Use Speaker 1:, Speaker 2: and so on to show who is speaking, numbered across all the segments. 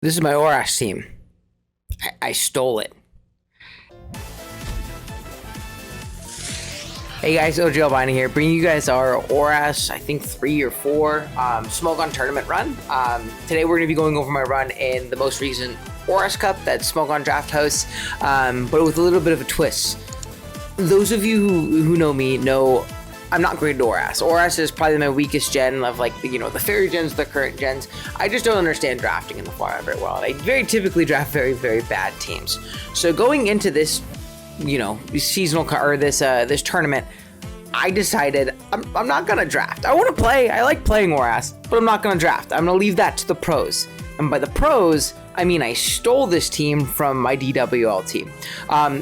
Speaker 1: This is my ORAS team. I stole it. Hey guys, OG Albina here, bringing you guys our ORAS, I think 3 or 4 Smoke On tournament run. Today we're going to be going over my run in the most recent ORAS Cup that Smoke On Draft hosts, but with a little bit of a twist. Those of you who know me know I'm not great at ORAS. ORAS is probably my weakest gen of the fairy gens, the current gens. I just don't understand drafting in the format very well. And I very typically draft very, very bad teams. So going into this, seasonal or this tournament, I decided I'm not gonna draft. I want to play. I like playing ORAS, but I'm not gonna draft. I'm gonna leave that to the pros. And by the pros, I mean I stole this team from my DWL team.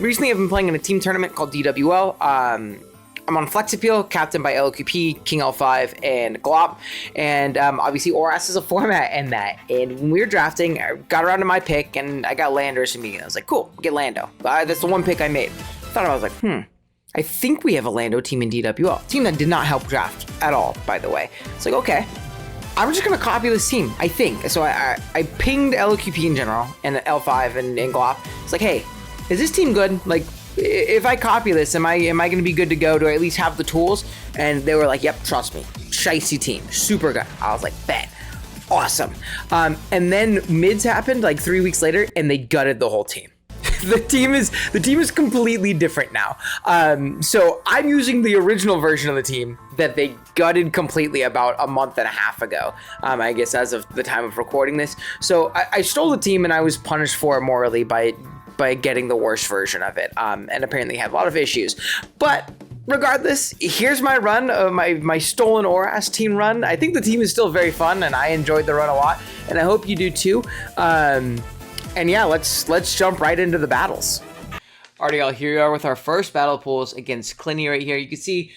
Speaker 1: Recently, I've been playing in a team tournament called DWL. I'm on Flex Appeal, captained by LQP, King L5, and Glop. And obviously, ORAS is a format in that. And when we were drafting, I got around to my pick, and I got Landers immediately. I was like, cool, get Lando. That's the one pick I made. I was like, I think we have a Lando team in DWL. Team that did not help draft at all, by the way. It's like, okay, I'm just going to copy this team, I think. So I pinged LQP in general, and L5 and Glop. It's like, hey, is this team good? Like, if I copy this, am I going to be good to go? Do I at least have the tools? And they were like, yep, trust me. Shicey team. Super good. I was like, bet. Awesome. And then mids happened like 3 weeks later, and they gutted the whole team. The team is completely different now. So I'm using the original version of the team that they gutted completely about a month and a half ago. I guess as of the time of recording this. So I stole the team, and I was punished for it morally by getting the worst version of it, and apparently had a lot of issues. But regardless, here's my run, my stolen ORAS team run. I think the team is still very fun, and I enjoyed the run a lot, and I hope you do too. And yeah, let's jump right into the battles. Alrighty, y'all, here we are with our first battle pools against Clinny right here. You can see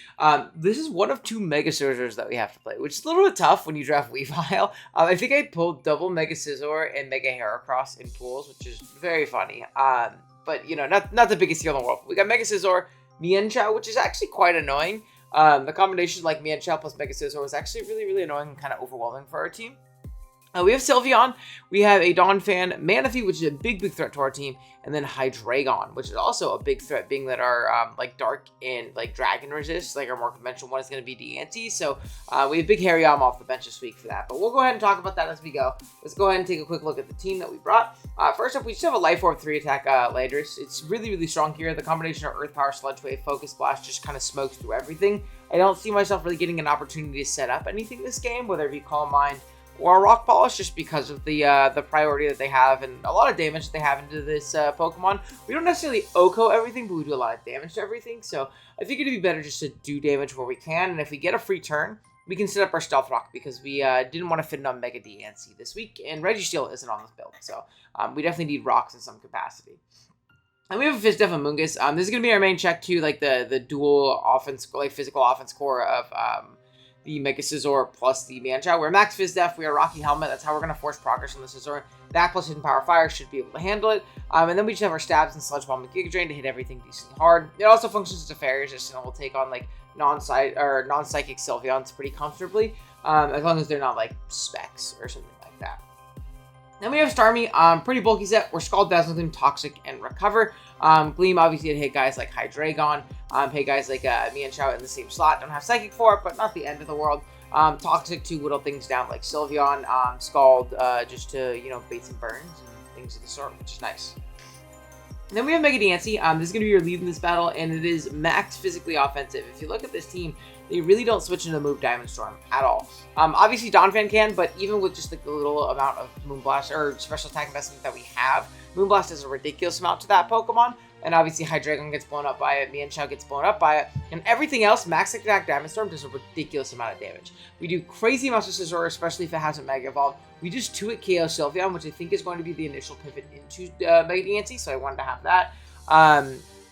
Speaker 1: this is one of 2 Mega Scissors that we have to play, which is a little bit tough when you draft Weavile. I think I pulled double Mega Scizor and Mega Heracross in pools, which is very funny. But, not the biggest deal in the world. We got Mega Scizor, Mienshao, which is actually quite annoying. The combination like Mienshao plus Mega Scizor was actually really, really annoying and kind of overwhelming for our team. We have Sylveon, we have a Donphan, Manaphy, which is a big threat to our team, and then Hydreigon, which is also a big threat, being that our Dark and Dragon resist, our more conventional one is going to be Deancey. So we have big Hariyama off the bench this week for that. But we'll go ahead and talk about that as we go. Let's go ahead and take a quick look at the team that we brought. First up, we just have a Life Orb 3-attack Landorus. It's really, really strong here. The combination of Earth Power, Sludge Wave, Focus Blast just kind of smokes through everything. I don't see myself really getting an opportunity to set up anything this game, whether it be Calm Mind or Rock Polish, just because of the priority that they have and a lot of damage that they have into this Pokemon. We don't necessarily OHKO everything, but we do a lot of damage to everything, so I think it'd be better just to do damage where we can, and if we get a free turn, we can set up our Stealth Rock, because we didn't want to fit it on Mega Deancey this week, and Registeel isn't on this build, so we definitely need rocks in some capacity. And we have a Fizdef and Mungus. This is going to be our main check too, the dual offense, physical offense core of the Mega Scizor plus the Mienshao. We're Max Fizdef, we are Rocky Helmet. That's how we're going to force progress on the Scizor. That plus Hidden Power Fire should be able to handle it. And then we just have our Stabs and Sludge Bomb and Giga Drain to hit everything decently hard. It also functions as a Fairy Resist, and we'll take on non-psychic Sylveons pretty comfortably, as long as they're not Specs or something like that. Then we have Starmie, pretty bulky set. We're Scald, Dazzle Gleam, Toxic, and Recover. Gleam obviously hit guys like Hydreigon, hit guys like Mienshao in the same slot. Don't have Psychic for it, but not the end of the world. Toxic to whittle things down like Sylveon, Scald, just to, bait some burns and things of the sort, which is nice. And then we have Mega Deancey. This is going to be your lead in this battle, and it is max physically offensive. If you look at this team, they really don't switch into move Diamond Storm at all. Obviously, Donphan can, but even with just the little amount of Moonblast or special attack investment that we have, Moonblast does a ridiculous amount to that Pokemon. And obviously, Hydreigon gets blown up by it, Mienshao gets blown up by it, and everything else, Max Attack Diamond Storm does a ridiculous amount of damage. We do crazy amounts of Scizor, especially if it hasn't Mega Evolved. We just 2-hit KO Sylveon, which I think is going to be the initial pivot into Mega Deancey, so I wanted to have that.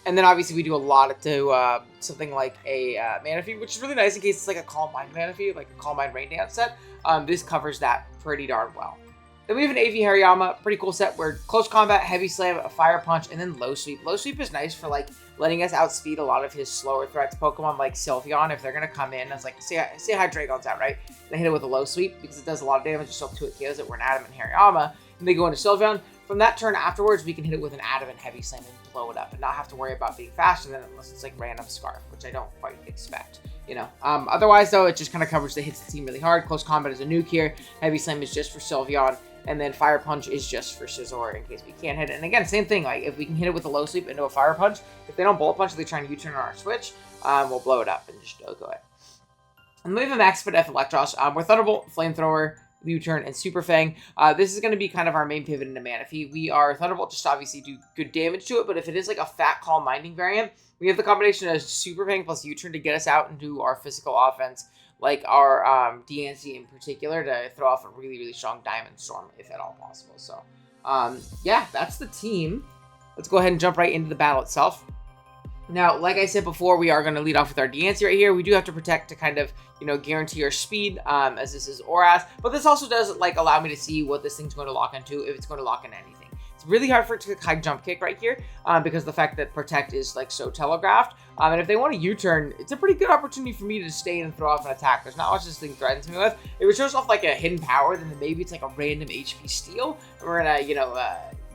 Speaker 1: And then obviously we do a lot to something like a Manaphy, which is really nice in case it's like a Calm Mind Manaphy, like a Calm Mind Rain Dance set. This covers that pretty darn well. Then we have an AV Hariyama, pretty cool set where close combat, heavy slam, a fire punch, and then low sweep. Low sweep is nice for letting us outspeed a lot of his slower threats Pokemon like Sylveon. If they're gonna come in as say Hydreigon's out, right? They hit it with a low sweep because it does a lot of damage. You still 2-hit KOs it. We're an Adamant Hariyama. and they go into Sylveon. From that turn afterwards, we can hit it with an Adamant Heavy Slam and blow it up and not have to worry about being faster than it unless it's like random Scarf, which I don't quite expect. You know, otherwise though, it just kind of covers the hits the team really hard. Close Combat is a nuke here. Heavy Slam is just for Sylveon. And then Fire Punch is just for Scizor in case we can't hit it. And again, same thing, like if we can hit it with a low sleep into a Fire Punch, if they don't Bullet Punch, they try and U-turn on our switch, we'll blow it up and just go it. And we have a Max Speed F Electros. We're Thunderbolt, Flamethrower, U-turn, and Super Fang. This is going to be kind of our main pivot into Manaphy. We are Thunderbolt just obviously do good damage to it, but if it is like a fat Calm Minding variant, we have the combination of Super Fang plus U-turn to get us out and do our physical offense, like our DNC in particular, to throw off a really, really strong Diamond Storm, if at all possible. So, yeah, that's the team. Let's go ahead and jump right into the battle itself. Now, like I said before, we are going to lead off with our DNC right here. We do have to protect to kind of, you know, guarantee our speed, as this is ORAS. But this also does, like, allow me to see what this thing's going to lock into, if it's going to lock in anything. It's really hard for it to high jump kick right here, because the fact that protect is, like, so telegraphed. And if they want to U-turn, it's a pretty good opportunity for me to stay and throw off an attack. There's not much this thing threatens me with. If it shows off, like, a hidden power, then maybe it's, like, a random HP steal. We're going to, you know,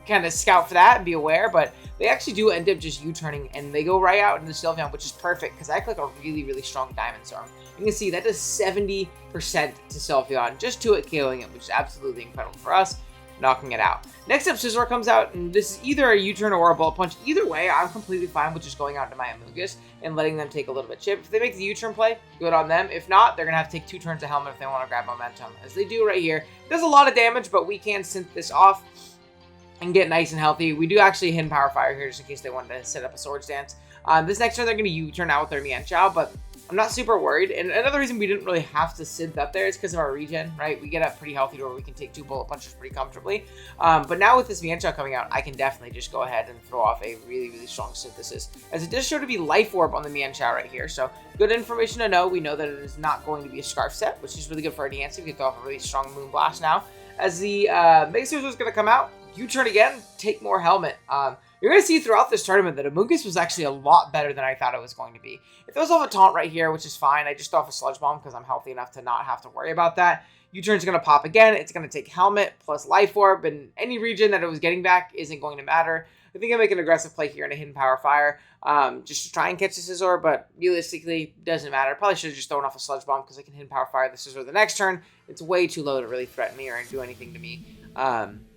Speaker 1: kind of scout for that and be aware, but they actually do end up just U-turning, and they go right out into Sylveon, which is perfect, because I have, like, a really, really strong Diamond Storm. You can see that does 70% to Sylveon, just to it killing it, which is absolutely incredible for us, knocking it out. Next up, Scizor comes out, and this is either a U-turn or a Bullet Punch. Either way, I'm completely fine with just going out to my Amoonguss and letting them take a little bit chip. If they make the U-turn play, good on them. If not, they're going to have to take 2 turns of Helmet if they want to grab momentum, as they do right here. It does a lot of damage, but we can synth this off and get nice and healthy. We do actually hidden Power Fire here just in case they wanted to set up a Swords Dance. This next turn, they're going to U-turn out with their Mienshao, but I'm not super worried. And another reason we didn't really have to synth up there is because of our regen, right? We get up pretty healthy to where we can take 2 Bullet Punches pretty comfortably. But now with this Mienshao coming out, I can definitely just go ahead and throw off a really, really strong synthesis, as it does show to be Life Orb on the Mienshao right here. So good information to know. We know that it is not going to be a Scarf set, which is really good for our DNC. We can throw off a really strong Moonblast now. As the Mega Scizor is going to come out, U-turn again, take more Helmet. You're going to see throughout this tournament that Amoonguss was actually a lot better than I thought it was going to be. It throws off a Taunt right here, which is fine. I just throw off a Sludge Bomb because I'm healthy enough to not have to worry about that. U-turn's going to pop again. It's going to take Helmet plus Life Orb, and any region that it was getting back isn't going to matter. I think I make an aggressive play here and a Hidden Power Fire, just to try and catch the Scizor, but realistically, doesn't matter. Probably should have just thrown off a Sludge Bomb because I can Hidden Power Fire the Scizor the next turn. It's way too low to really threaten me or do anything to me.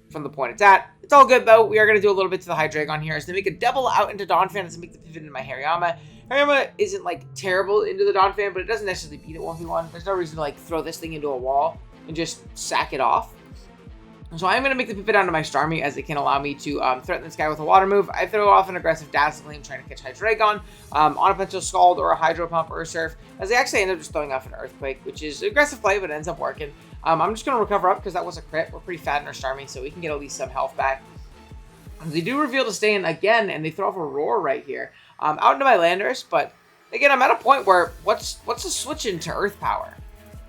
Speaker 1: From the point it's at. It's all good, though. We are going to do a little bit to the Hydreigon here as they make a double out into Donphan as they make the pivot into my Hariyama. Hariyama isn't, like, terrible into the Donphan, but it doesn't necessarily beat it 1v1. There's no reason to, like, throw this thing into a wall and just sack it off. So I'm going to make the pivot onto my Starmie as it can allow me to threaten this guy with a water move. I throw off an aggressive Dazzling trying to catch Hydreigon on a potential Scald or a Hydro Pump or a Surf, as they actually end up just throwing off an Earthquake, which is an aggressive play, but it ends up working. I'm just going to recover up because that was a crit. We're pretty fat in our Starmie, so we can get at least some health back. They do reveal to stay in again, and they throw off a Roar right here out into my Landorus, but again, I'm at a point where what's the switch into Earth Power?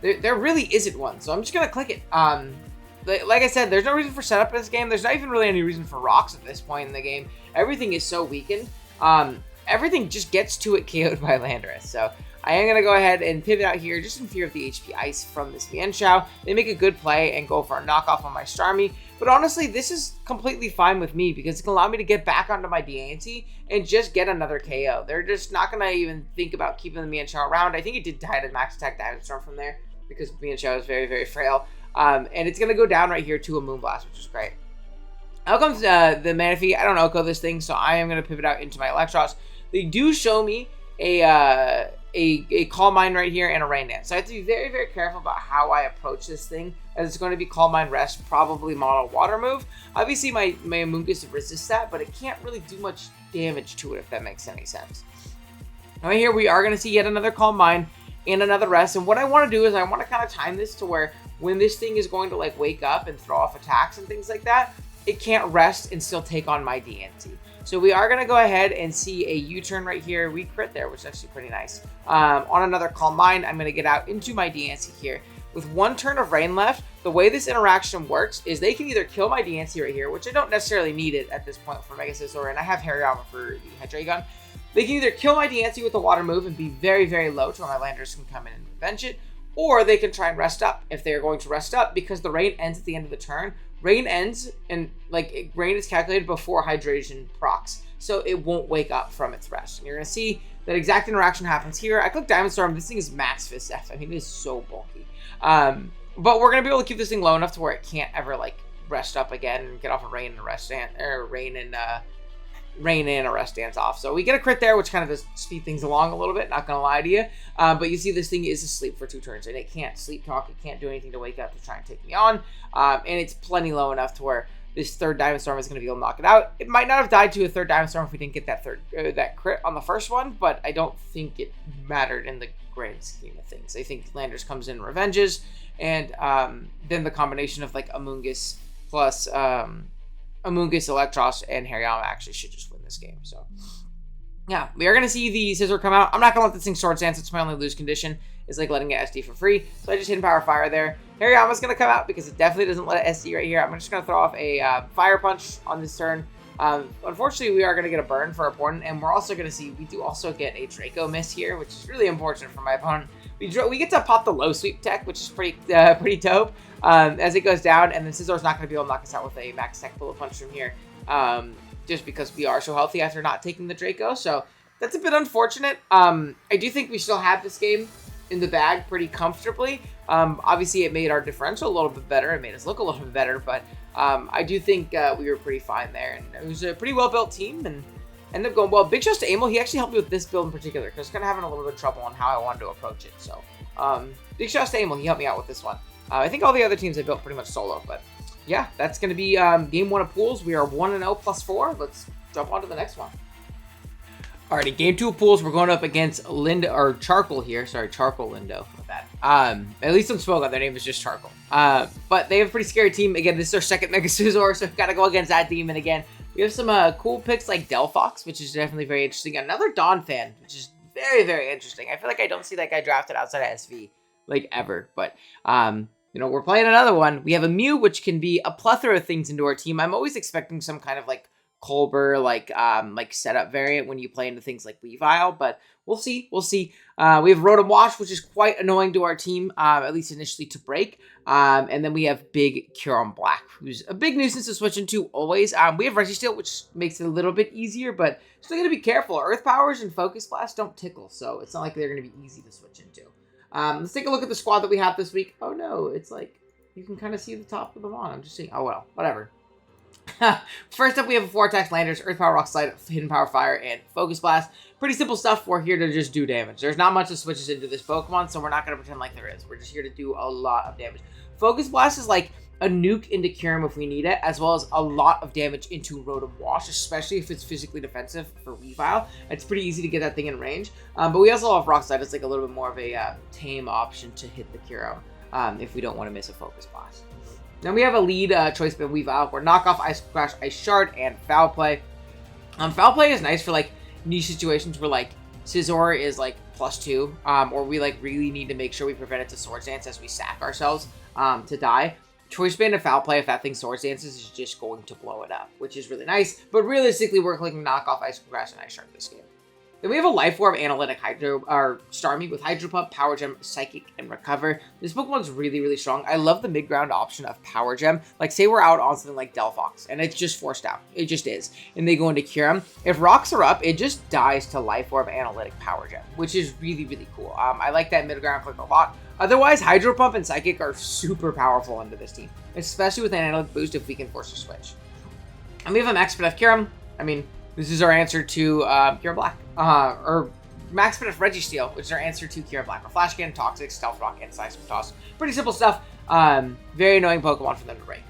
Speaker 1: There really isn't one, so I'm just going to click it. Like I said, there's no reason for setup in this game. There's not even really any reason for rocks at this point in the game. Everything is so weakened. Everything just gets to it KO'd by Landorus. So I am going to go ahead and pivot out here just in fear of the HP Ice from this Mienshao. They make a good play and go for a knockoff on my Starmie. But honestly, this is completely fine with me because it can allow me to get back onto my DNC and just get another KO. They're just not going to even think about keeping the Mienshao around. I think it did die to max attack Diamond Storm from there because Mienshao is very, very frail. And it's going to go down right here to a Moonblast, which is great. Out comes the Manaphy. I don't Oko this thing, so I am going to pivot out into my Electros. They do show me a Calm Mind right here and a Rain Dance. So I have to be very, very careful about how I approach this thing, as it's going to be Calm Mind Rest, probably Mono Water move. Obviously, my Amoonguss resists that, but it can't really do much damage to it, if that makes any sense. Now here we are going to see yet another Calm Mind and another Rest. And what I want to do is I want to kind of time this to where when this thing is going to like wake up and throw off attacks and things like that, it can't rest and still take on my DNC. So we are going to go ahead and see a U-turn right here. We crit there, which is actually pretty nice. On another Calm Mind, I'm going to get out into my DNC here. With one turn of Rain left, the way this interaction works is they can either kill my DNC right here, which I don't necessarily need it at this point for Mega Scizor, and I have Hariyama for the Hydreigon. They can either kill my DNC with a water move and be very, very low to where my Landorus can come in and avenge it, or they can try and rest up. If they're going to rest up, because the rain ends at the end of the turn, Rain ends, and like rain is calculated before hydration procs, so it won't wake up from its rest. And you're gonna see that exact interaction happens here. I click Diamond Storm. This thing is max Fist F. I mean, it is so bulky. But we're gonna be able to keep this thing low enough to where it can't ever like rest up again and get off a rain and rest dance, or rain and a rest dance off. So we get a crit there, which kind of does speed things along a little bit, not gonna lie to you. But you see this thing is asleep for 2 turns, and it can't sleep talk, it can't do anything to wake up to try and take me on. And it's plenty low enough to where this third Diamond Storm is gonna be able to knock it out. It might not have died to a third Diamond Storm if we didn't get that crit on the first one, but I don't think it mattered in the grand scheme of things. I think Landers comes in and revenges, and then the combination of like Amoonguss plus Amoonguss, Electros, and Hariyama actually should just win this game. So, yeah, we are going to see the Scizor come out. I'm not going to let this thing Sword Dance. It's my only lose condition. It's like letting it SD for free. So I just hit Power Fire there. Hariyama's going to come out because it definitely doesn't let it SD right here. I'm just going to throw off a Fire Punch on this turn. Unfortunately, we are going to get a burn for our opponent, and we're also going to see, we do also get a Draco miss here, which is really unfortunate for my opponent. We get to pop the low sweep tech, which is pretty dope, as it goes down, and then Scizor's not going to be able to knock us out with a max tech bullet punch from here, just because we are so healthy after not taking the Draco, so that's a bit unfortunate. I do think we still have this game in the bag pretty comfortably. Obviously, it made our differential a little bit better, it made us look a little bit better, but I do think we were pretty fine there, and it was a pretty well-built team, and ended up going well. Big shouts to Emil. He actually helped me with this build in particular, because I was kind of having a little bit of trouble on how I wanted to approach it. So, big shouts to Emil. He helped me out with this one. I think all the other teams I built pretty much solo, but yeah, that's going to be game 1 of pools. We are 1-0 plus 4. Let's jump on to the next one. Alrighty, game 2 of pools. We're going up against Charcoal here. Sorry, Charcoal Lindo with that. At least on Smogon, their name is just Charcoal. But they have a pretty scary team. Again, this is our second Mega Scizor, so we've got to go against that demon again. We have some cool picks like Delphox, which is definitely very interesting. Another Dawn fan, which is very, very interesting. I feel like I don't see that guy drafted outside of SV, like, ever. But, you know, we're playing another one. We have a Mew, which can be a plethora of things into our team. I'm always expecting some kind of, like, Colbur, like setup variant when you play into things like Weavile, but we'll see. We'll see. We have Rotom Wash, which is quite annoying to our team, at least initially to break. And then we have Big Curon Black, who's a big nuisance to switch into always. We have Registeel, which makes it a little bit easier, but still gotta be careful. Earth Powers and Focus Blast don't tickle, so it's not like they're gonna be easy to switch into. Let's take a look at the squad that we have this week. Oh no, it's like, you can kind of see the top of the wand. I'm just saying, oh well, whatever. First up, we have a 4-attack Landers, Earth Power, Rock Slide, Hidden Power Fire, and Focus Blast. Pretty simple stuff. We're here to just do damage. There's not much that switches into this Pokemon, so we're not going to pretend like there is. We're just here to do a lot of damage. Focus Blast is like a nuke into Kyurem if we need it, as well as a lot of damage into Rotom Wash, especially if it's physically defensive for Weavile. It's pretty easy to get that thing in range. But we also have Rock Slide. It's like a little bit more of a tame option to hit the Kyurem if we don't want to miss a Focus Blast. Then we have a lead choice by Weavile. We're Knockoff, Ice Crash, Ice Shard, and Foul Play. Foul Play is nice for like niche situations where like Scizor is like +2, or we like really need to make sure we prevent it to Swords Dance as we sack ourselves to die. Choice Band and Foul Play, if that thing Swords Dances, is just going to blow it up, which is really nice. But realistically, we're clicking Knockoff, Ice Crash, and Ice Shard this game. Then we have a Life Orb Analytic Starmie with Hydro Pump, Power Gem, Psychic, and Recover. This Pokemon's really, really strong. I love the mid-ground option of Power Gem. Like, say we're out on something like Delphox, and it's just forced out. It just is. And they go into Kyurem. If rocks are up, it just dies to Life Orb Analytic Power Gem, which is really, really cool. I like that mid-ground click a lot. Otherwise, Hydro Pump and Psychic are super powerful into this team, especially with an Analytic Boost if we can force a switch. And we have a Max Spin of Kyurem. I mean, this is our answer to Kyurem Black. Or Max Spin of Registeel, which is our answer to Kyurem Black. Or Flash Cannon, Toxic, Stealth Rock, and Seismic Toss. Pretty simple stuff. Very annoying Pokemon for them to break.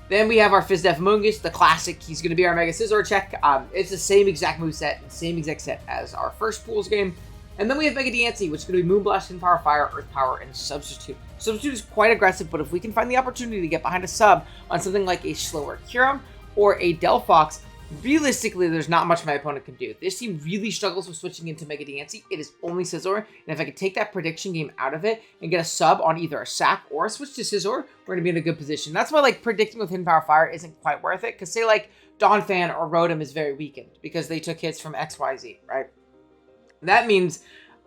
Speaker 1: Then we have our Fizdef Amoonguss, the classic. He's going to be our Mega Scizor check. It's the same exact moveset, same exact set as our first pools game. And then we have Mega Diancie, which is going to be Moonblast, Hidden Power, Fire, Earth Power, and Substitute. Substitute is quite aggressive, but if we can find the opportunity to get behind a sub on something like a slower Kyurem or a Delphox, realistically, there's not much my opponent can do. This team really struggles with switching into Mega Diancie. It is only Scizor, and if I could take that prediction game out of it and get a sub on either a sack or a switch to Scizor, we're going to be in a good position. That's why, like, predicting with Hidden Power Fire isn't quite worth it, because say, like, Donphan or Rotom is very weakened because they took hits from XYZ, right? That means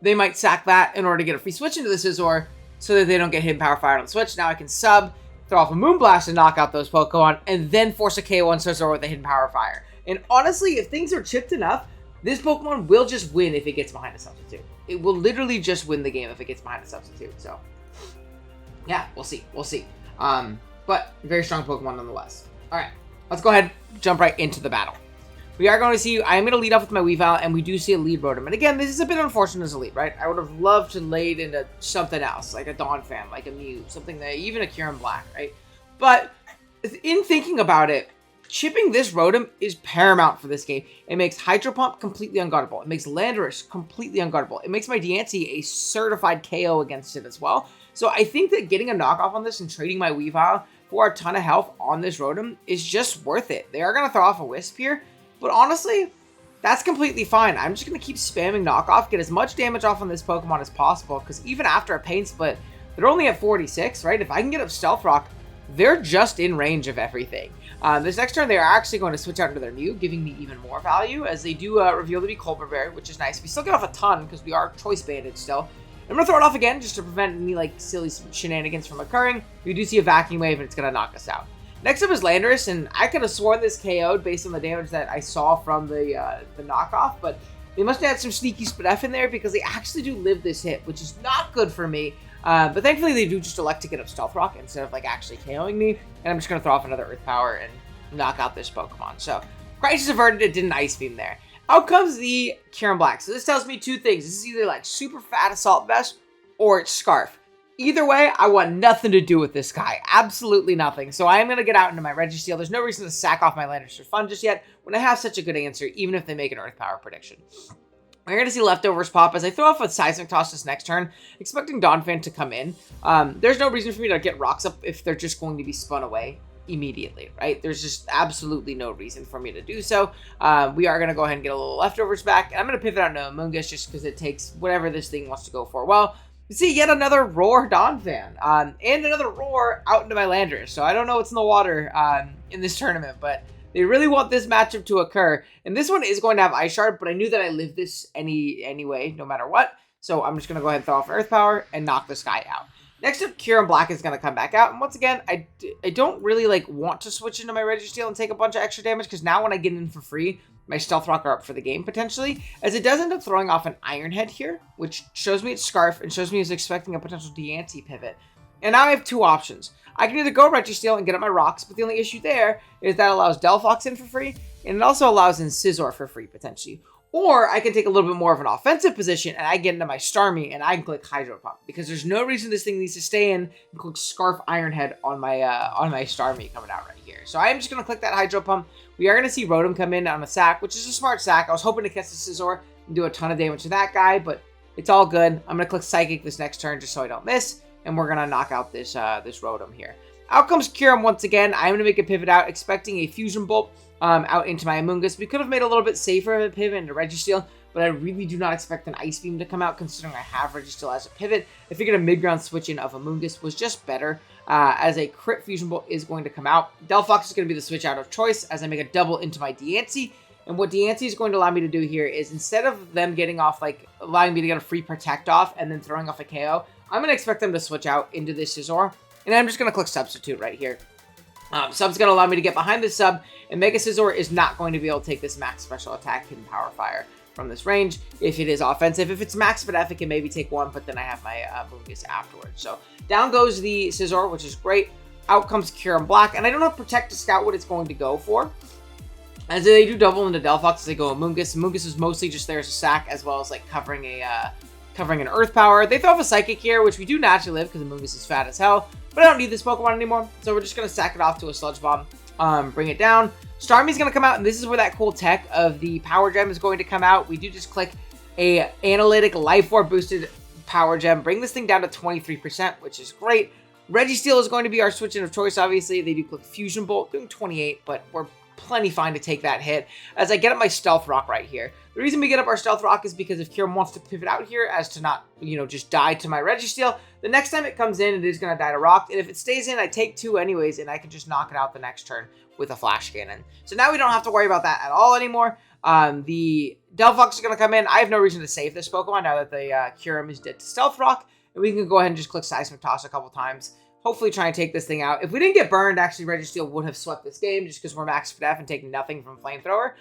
Speaker 1: they might sack that in order to get a free switch into the Scizor so that they don't get Hidden Power Fire on the switch. Now I can sub, throw off a Moonblast and knock out those Pokemon, and then force a KO on Scizor with a Hidden Power Fire. And honestly, if things are chipped enough, this Pokemon will just win if it gets behind a substitute. It will literally just win the game if it gets behind a substitute. So, yeah, we'll see. We'll see. But very strong Pokemon nonetheless. All right, let's go ahead and jump right into the battle. We are going to see, I'm going to lead off with my Weavile, and we do see a lead Rotom. And again, this is a bit unfortunate as a lead, right? I would have loved to lead into something else, like a Donphan, like a Mew, something that, even a Kyurem Black, right? But in thinking about it, chipping this Rotom is paramount for this game. It makes Hydro Pump completely unguardable. It makes Landorus completely unguardable. It makes my Diancie a certified KO against it as well. So I think that getting a knockoff on this and trading my Weavile for a ton of health on this Rotom is just worth it. They are going to throw off a Wisp here. But honestly, that's completely fine. I'm just going to keep spamming knockoff, get as much damage off on this Pokemon as possible, because even after a Pain Split, they're only at 46, right? If I can get up Stealth Rock, they're just in range of everything. This next turn, they are actually going to switch out into their Mew, giving me even more value, as they do reveal to be Colbur Berry, which is nice. We still get off a ton, because we are Choice Banded still. I'm going to throw it off again, just to prevent any like silly shenanigans from occurring. We do see a Vacuum Wave, and it's going to knock us out. Next up is Landorus, and I could have sworn this KO'd based on the damage that I saw from the knockoff, but they must have had some sneaky Spadef in there because they actually do live this hit, which is not good for me. But thankfully they do just elect to get up Stealth Rock instead of like actually KOing me, and I'm just going to throw off another Earth Power and knock out this Pokemon. So, Crisis Averted, it did an Ice Beam there. Out comes the Kyurem Black. So this tells me two things. This is either like super fat Assault Vest or it's Scarf. Either way, I want nothing to do with this guy. Absolutely nothing. So I am going to get out into my Registeel. There's no reason to sack off my Landorus for fun just yet when I have such a good answer, even if they make an Earth Power prediction. We're going to see Leftovers pop as I throw off a Seismic Toss this next turn, expecting Donphan to come in. There's no reason for me to get Rocks up if they're just going to be spun away immediately, right? There's just absolutely no reason for me to do so. We are going to go ahead and get a little Leftovers back. And I'm going to pivot out into Amoonguss just because it takes whatever this thing wants to go for. Well, you see yet another Roar Donphan, and another Roar out into my Landorus. So I don't know what's in the water in this tournament, but they really want this matchup to occur. And this one is going to have Ice Shard, but I knew that I lived this anyway, no matter what. So I'm just going to go ahead and throw off Earth Power and knock this guy out. Next up, Kyurem Black is going to come back out. And once again, I don't really like want to switch into my Registeel and take a bunch of extra damage, because now when I get in for free, my Stealth Rock are up for the game, potentially, as it does end up throwing off an Iron Head here, which shows me it's Scarf and shows me it's expecting a potential Diancie pivot. And now I have two options. I can either go Registeel and get up my Rocks, but the only issue there is that allows Delphox in for free, and it also allows in Scizor for free, potentially. Or I can take a little bit more of an offensive position, and I get into my Starmie, and I can click Hydro Pump, because there's no reason this thing needs to stay in and click Scarf Iron Head on my Starmie coming out right here. So I'm just going to click that Hydro Pump. We are going to see Rotom come in on a sack, which is a smart sack. I was hoping to catch the Scizor and do a ton of damage to that guy, but it's all good. I'm going to click Psychic this next turn just so I don't miss, and we're going to knock out this Rotom here. Out comes Kyurem once again. I'm going to make a pivot out, expecting a Fusion Bolt out into my Amoonguss. We could have made a little bit safer of a pivot into Registeel, but I really do not expect an Ice Beam to come out, considering I have Registeel as a pivot. I figured a mid-ground switch-in of Amoonguss was just better, as a crit Fusion Bolt is going to come out. Delphox is going to be the switch out of choice, as I make a double into my Diancie. And what Diancie is going to allow me to do here is, instead of them getting off, like, allowing me to get a free Protect off and then throwing off a KO, I'm going to expect them to switch out into this Scizor. And I'm just going to click Substitute right here. Sub's going to allow me to get behind this sub, and Mega Scizor is not going to be able to take this max special attack Hidden Power Fire from this range if it is offensive. If it's max Spadef, it can maybe take one, but then I have my Amoonguss afterwards. So down goes the Scizor, which is great. Out comes Kyurem Black, and I don't have Protect to scout what it's going to go for, as they do double into Delphox as they go Amoonguss. Amoonguss is mostly just there as a sack, as well as like covering an Earth Power. They throw off a Psychic here, which we do naturally live because Amoonguss is fat as hell. But I don't need this Pokemon anymore, so we're just going to sack it off to a Sludge Bomb, bring it down. Starmie's going to come out, and this is where that cool tech of the Power Gem is going to come out. We do just click a Analytic Life Orb boosted Power Gem, bring this thing down to 23%, which is great. Registeel is going to be our switch-in of choice, obviously. They do click Fusion Bolt, doing 28, but we're plenty fine to take that hit, as I get up my Stealth Rock right here. The reason we get up our Stealth Rock is because if Kyurem wants to pivot out here as to not, just die to my Registeel, the next time it comes in, it is going to die to Rock, and if it stays in, I take two anyways, and I can just knock it out the next turn with a Flash Cannon. So now we don't have to worry about that at all anymore. The Delphox is going to come in. I have no reason to save this Pokemon now that the Kyurem is dead to Stealth Rock, and we can go ahead and just click Seismic Toss a couple times hopefully try and take this thing out. If we didn't get burned, actually Registeel would have swept this game just because we're max def and taking nothing from Flamethrower.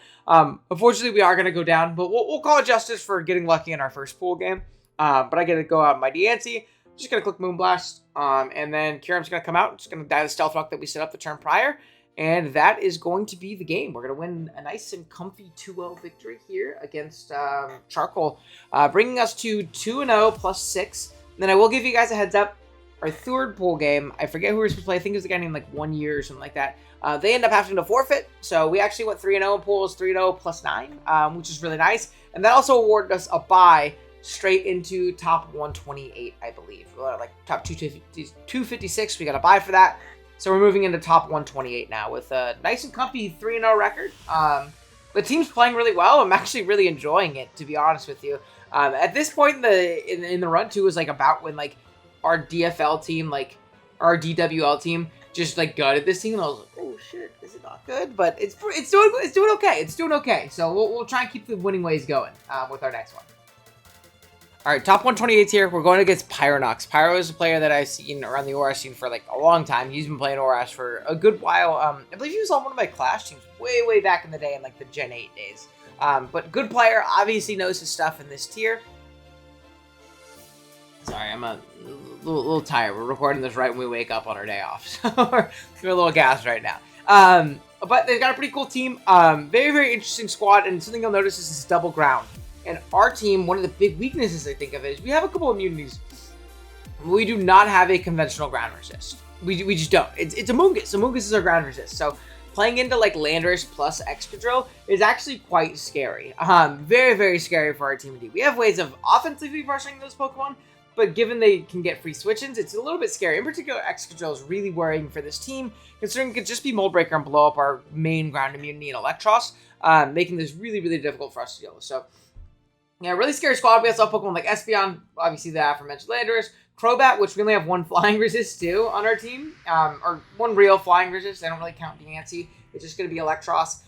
Speaker 1: Unfortunately, we are going to go down, but we'll call it justice for getting lucky in our first pool game. But I get to go out in my Diancie. Just going to click Moonblast, and then Kyurem's going to come out. Just going to die the Stealth Rock that we set up the turn prior. And that is going to be the game. We're going to win a nice and comfy 2-0 victory here against Charcoal, bringing us to 2-0 plus 6. And then I will give you guys a heads up. Our third pool game, I forget who we were supposed to play. I think it was a guy named like 1 year or something like that. They end up having to forfeit. So we actually went 3-0 in pools, 3-0 plus 9, which is really nice. And that also awarded us a bye straight into top 128, I believe. Like top 256, we got a bye for that. So we're moving into top 128 now with a nice and comfy 3-0 record. The team's playing really well. I'm actually really enjoying it, to be honest with you. At this point in the run, too, is like about when like our DFL team, like our DWL team, just like gutted this team. And I was like, oh shit, is it not good? But it's doing okay. It's doing okay. So we'll try and keep the winning ways going with our next one. All right, top 128 here. We're going against Pyronox. Pyro is a player that I've seen around the ORAS scene for like a long time. He's been playing ORAS for a good while. I believe he was on one of my Clash teams way back in the day in like the Gen 8 days. But good player, obviously knows his stuff in this tier. Sorry, I'm a little tired. We're recording this right when we wake up on our day off. So we're a little gassed right now. But they've got a pretty cool team. Very interesting squad. And something you'll notice is this double ground. And our team, one of the big weaknesses I think of is we have a couple immunities. We do not have a conventional ground resist. We just don't. It's Amoonguss. Amoonguss is our ground resist. So playing into like Landorus plus Excadrill is actually quite scary. Very scary for our team indeed. We have ways of offensively pressuring those Pokemon, but given they can get free switch-ins, it's a little bit scary. In particular, Excadrill is really worrying for this team, considering it could just be Mold Breaker and blow up our main ground immunity in Electros, making this really difficult for us to deal with. So yeah, really scary squad. We also have Pokemon like Espeon, obviously the aforementioned Landorus, Crobat, which we only have one flying resist too on our team, or one real flying resist. I don't really count Diancie. It's just going to be Electros.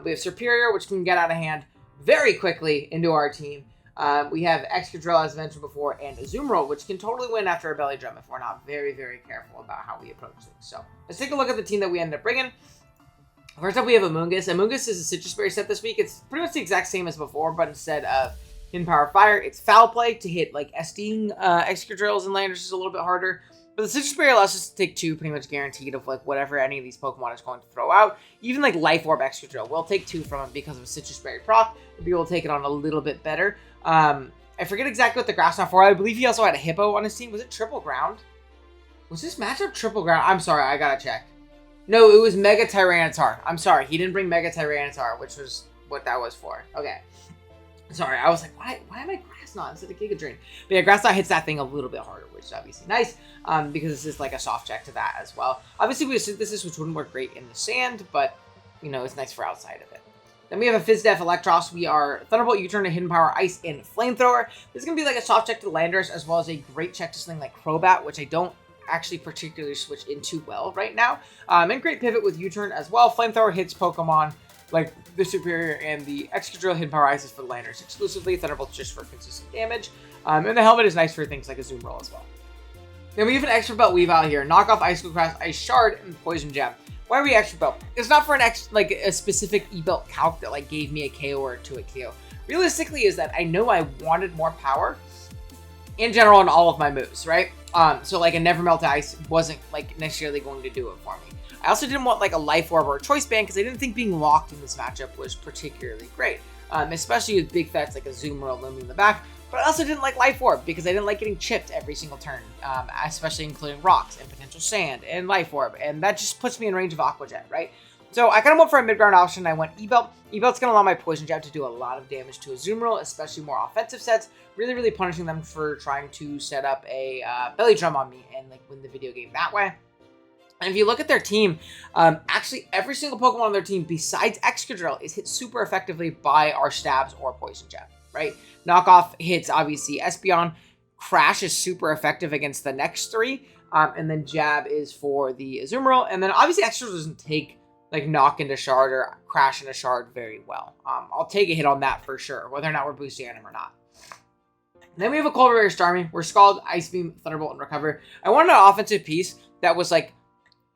Speaker 1: We have Superior, which can get out of hand very quickly into our team. We have Excadrill, as mentioned before, and Azumarill, which can totally win after a Belly Drum if we're not very careful about how we approach things. So let's take a look at the team that we ended up bringing. First up, we have Amoonguss. Amoonguss is a Citrus Berry set this week. It's pretty much the exact same as before, but instead of Hidden Power Fire, it's Foul Play to hit like SDing Excadrills and Landers is a little bit harder. But the Citrus Berry allows us to take 2 pretty much guaranteed of like whatever any of these Pokemon is going to throw out. Even like Life Orb Excadrill, we'll take 2 from him because of a Citrus Berry proc. We'll be able to take it on a little bit better. I forget exactly what the Grass Knot for. I believe he also had a Hippo on his team. Was it Triple Ground? Was this matchup Triple Ground? I'm sorry, I gotta check. No, it was Mega Tyranitar. I'm sorry, he didn't bring Mega Tyranitar, which was what that was for. Okay. Sorry, I was like, why am I Grass Knot instead of Giga Drain? But yeah, Grass Knot hits that thing a little bit harder, which is obviously nice, because this is like a soft check to that as well. Obviously, we have Synthesis, which wouldn't work great in the sand, but, you know, it's nice for outside of it. Then we have a Fizdef Electros. We are Thunderbolt, U-Turn, to Hidden Power, Ice, and Flamethrower. This is going to be like a soft check to the Landers, as well as a great check to something like Crobat, which I don't actually particularly switch into well right now. And great pivot with U-Turn as well. Flamethrower hits Pokemon like the Superior and the Excadrill. Hidden Power Ice is for the Landers exclusively. Thunderbolt's just for consistent damage. And the helmet is nice for things like a Azumarill as well. Then we have an Extra Belt Weavile here. Knock off Icicle Crest, Ice Shard, and Poison Gem. Why are we Extra Belt? It's not for a specific E-Belt calc that like gave me a KO or 2 a KO. Realistically is that I know I wanted more power in general in all of my moves, right? So like a Never Melt Ice wasn't like necessarily going to do it for me. I also didn't want like a Life Orb or a Choice Band because I didn't think being locked in this matchup was particularly great, especially with big threats like a Azumarill looming in the back. But I also didn't like Life Orb because I didn't like getting chipped every single turn, especially including rocks and potential sand and Life Orb, and that just puts me in range of Aqua Jet, right? So I kind of went for a mid-ground option. I went E-Belt. E-Belt's going to allow my Poison Jab to do a lot of damage to Azumarill, especially more offensive sets, really punishing them for trying to set up a Belly Drum on me and like win the video game that way. And if you look at their team, actually every single Pokemon on their team besides Excadrill is hit super effectively by our Stabs or Poison Jab, right? Knockoff hits, obviously, Espeon. Crash is super effective against the next 3. And then Jab is for the Azumarill. And then obviously Excadrill doesn't take like Knock into Shard or Crash into Shard very well. I'll take a hit on that for sure, whether or not we're boosting on him or not. Then we have a Cultivator Starmie. We're Scald, Ice Beam, Thunderbolt, and Recover. I wanted an offensive piece that was like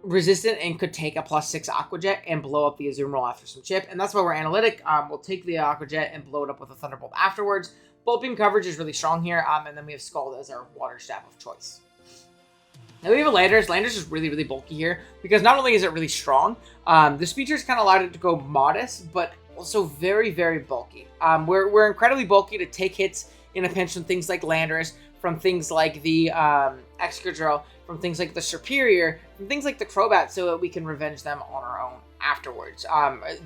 Speaker 1: resistant and could take a +6 Aqua Jet and blow up the Azumarill after some chip. And that's why we're analytic. We'll take the Aqua Jet and blow it up with a Thunderbolt afterwards. Bolt Beam coverage is really strong here. And then we have Scald as our water stab of choice. Now we have a Landers. Landers is really, really bulky here because not only is it really strong, the features kind of allowed it to go modest, but also very, very bulky. We're incredibly bulky to take hits in a pinch from things like Landers, from things like the Excadrill, from things like the Superior, from things like the Crobat, so that we can revenge them on our own afterwards.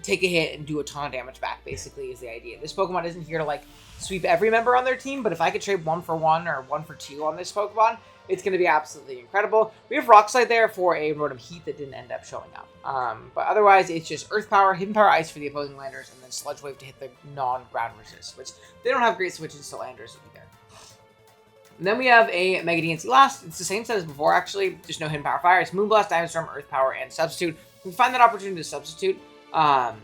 Speaker 1: Take a hit and do a ton of damage back, basically, is the idea. This Pokemon isn't here to, like, sweep every member on their team, but if I could trade 1 for 1 or 1 for 2 on this Pokemon, it's going to be absolutely incredible. We have Rock Slide there for a Rotom Heat that didn't end up showing up. But otherwise, it's just Earth Power, Hidden Power Ice for the opposing Landers, and then Sludge Wave to hit the non-ground resist, which they don't have great switches to Landers either. And then we have a Mega DNC last. It's the same set as before, actually, just no Hidden Power Fire. It's Moonblast, Diamond Storm, Earth Power, and Substitute. If we find that opportunity to substitute on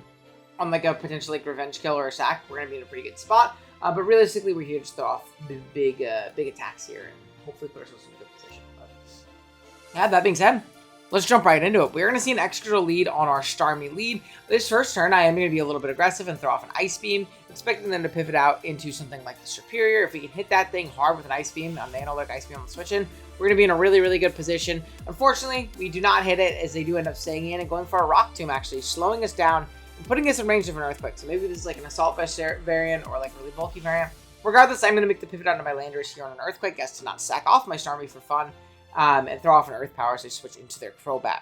Speaker 1: like a potential like revenge kill or a sack, we're going to be in a pretty good spot. But realistically, we're here to throw off big attacks here and hopefully put ourselves in a good position. But yeah, that being said, let's jump right into it. We're going to see an extra lead on our Starmie lead. This first turn, I am going to be a little bit aggressive and throw off an Ice Beam, expecting them to pivot out into something like the Superior. If we can hit that thing hard with an Ice Beam, a Nano Alert Ice Beam on the switch in, we're going to be in a really, really good position. Unfortunately, we do not hit it, as they do end up staying in and going for a Rock Tomb, actually, slowing us down and putting us in range of an Earthquake. So maybe this is like an Assault Vest variant or like a really bulky variant. Regardless, I'm going to make the pivot out of my Landers here on an Earthquake as to not sack off my Starmie for fun and throw off an Earth Power as they switch into their Crobat.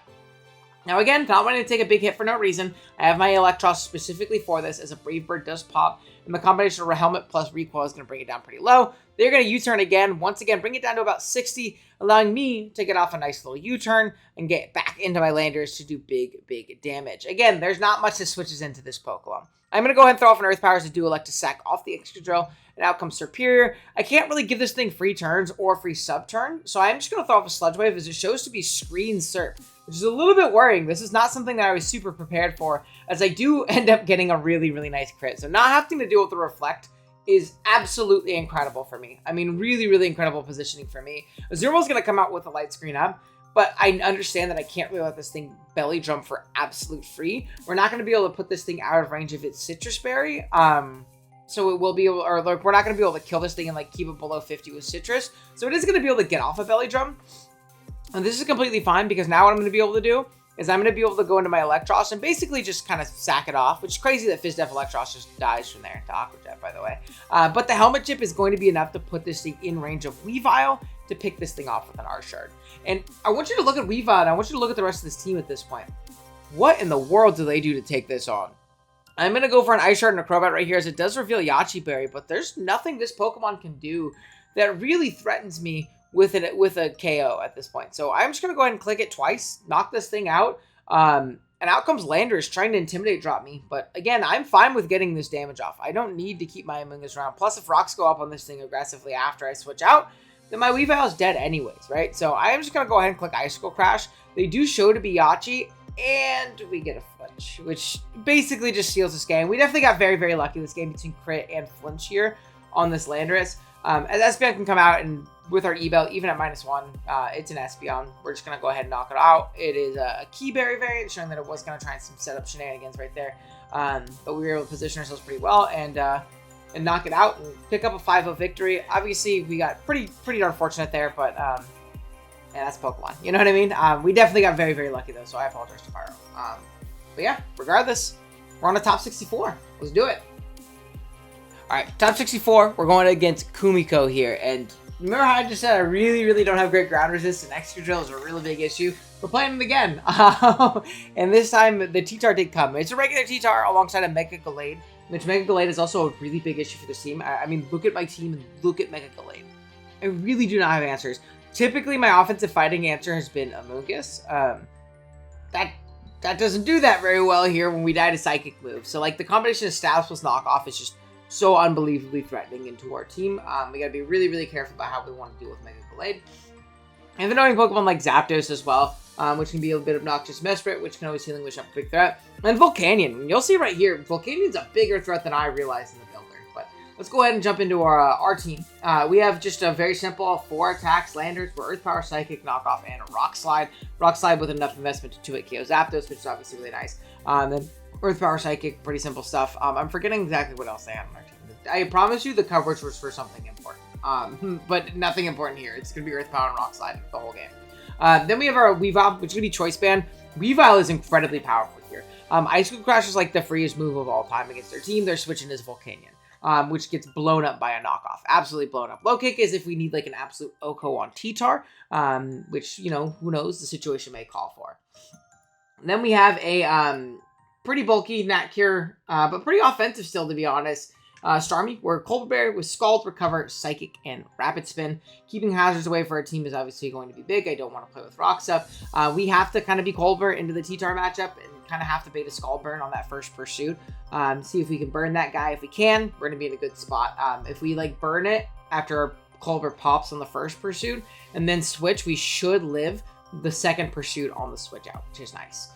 Speaker 1: Now again, not wanting to take a big hit for no reason, I have my Electros specifically for this, as a Brave Bird does pop, and the combination of a Helmet plus Recoil is going to bring it down pretty low. They're going to U-turn again, once again, bring it down to about 60, allowing me to get off a nice little U-turn and get back into my Landers to do big damage. Again, there's not much that switches into this Pokemon. I'm going to go ahead and throw off an Earth Power as I do elect to sack off the Excadrill, and out comes Superior. I can't really give this thing free turns or free sub-turn, so I'm just going to throw off a Sludge Wave as it shows to be Screen Surf, which is a little bit worrying. This is not something that I was super prepared for, as I do end up getting a really, really nice crit. So not having to deal with the Reflect is absolutely incredible for me. I mean, really, really incredible positioning for me. Azumarill going to come out with a Light Screen up, but I understand that I can't really let this thing belly jump for absolute free. We're not going to be able to put this thing out of range of its Citrus Berry. So it will be able, or like, we're not going to be able to kill this thing and like keep it below 50 with Citrus. So it is going to be able to get off a Belly Drum. And this is completely fine because now what I'm going to be able to do is I'm going to be able to go into my Electros and basically just kind of sack it off, which is crazy that Fizz Def Electros just dies from there to Aqua Jet, by the way. But the Helmet Chip is going to be enough to put this thing in range of Weavile to pick this thing off with an R-Shard. And I want you to look at Weavile, and I want you to look at the rest of this team at this point. What in the world do they do to take this on? I'm going to go for an Ice Shard and a Crobat right here, as it does reveal Yache Berry, but there's nothing this Pokemon can do that really threatens me with a KO at this point. So I'm just going to go ahead and click it twice, knock this thing out, and out comes Landers trying to Intimidate drop me. But again, I'm fine with getting this damage off. I don't need to keep my Amoonguss around. Plus, if rocks go up on this thing aggressively after I switch out, then my Weavile is dead anyways, right? So I'm just going to go ahead and click Icicle Crash. They do show to be Yache, and we get a flinch, which basically just seals this game. We definitely got very, very lucky this game between crit and flinch here on this Landorus. As Espeon can come out, and with our E-Belt, even at -1, it's an Espeon. We're just going to go ahead and knock it out. It is a Key Berry variant, showing that it was going to try some setup shenanigans right there. But we were able to position ourselves pretty well and knock it out and pick up a 5-0 victory. Obviously, we got pretty darn fortunate there, but yeah, that's Pokemon. You know what I mean? We definitely got very, very lucky, though, so I apologize to Pyro. But yeah, regardless, we're on the top 64. Let's do it. All right, top 64. We're going against Kumiko here. And remember how I just said I really, really don't have great ground resist, and Excadrill is a really big issue? We're playing them again. And this time, the T-Tar did come. It's a regular T-Tar alongside a Mega Gallade, which Mega Gallade is also a really big issue for this team. I mean, look at my team and look at Mega Gallade. I really do not have answers. Typically, my offensive fighting answer has been Amoonguss. That doesn't do that very well here when we die to Psychic move. So, like, the combination of Stabs plus Knockoff is just so unbelievably threatening into our team. We gotta be really, really careful about how we want to deal with Mega Gallade. And then knowing Pokemon like Zapdos as well, which can be a bit obnoxious Mesprit, which can always Healing Wish up a big threat. And Volcanion. You'll see right here, Volcanion's a bigger threat than I realized in the builder. But let's let's go ahead and jump into our team. We have just a very simple 4 attacks landers. We're Earth Power, Psychic, Knockoff, and a Rock Slide. Rock Slide with enough investment to 2-hit KO Zapdos, which is obviously really nice. Then Earth Power, Psychic, pretty simple stuff. I'm forgetting exactly what else they had on our team. I promise you the coverage was for something important. But nothing important here. It's going to be Earth Power and Rock Slide the whole game. Then we have our Weavile, which is going to be Choice Band. Weavile is incredibly powerful here. Ice Cube Crash is like the freest move of all time against their team. They're switching as Volcanion, which gets blown up by a knockoff. Absolutely blown up. Low Kick is if we need like an absolute Oko on T-Tar, which, you know, who knows, the situation may call for. And then we have a pretty bulky Nat Cure, but pretty offensive still, to be honest. Starmie, where Colbur Berry with Scald, Recover, Psychic, and Rapid Spin. Keeping hazards away for our team is obviously going to be big. I don't want to play with rock stuff. We have to kind of be Colbur into the T-Tar matchup and kind of have to bait a Scald Burn on that first pursuit. See if we can burn that guy. If we can, we're going to be in a good spot. If we like burn it after Colbur pops on the first pursuit and then switch, we should live the second pursuit on the switch out, which is nice.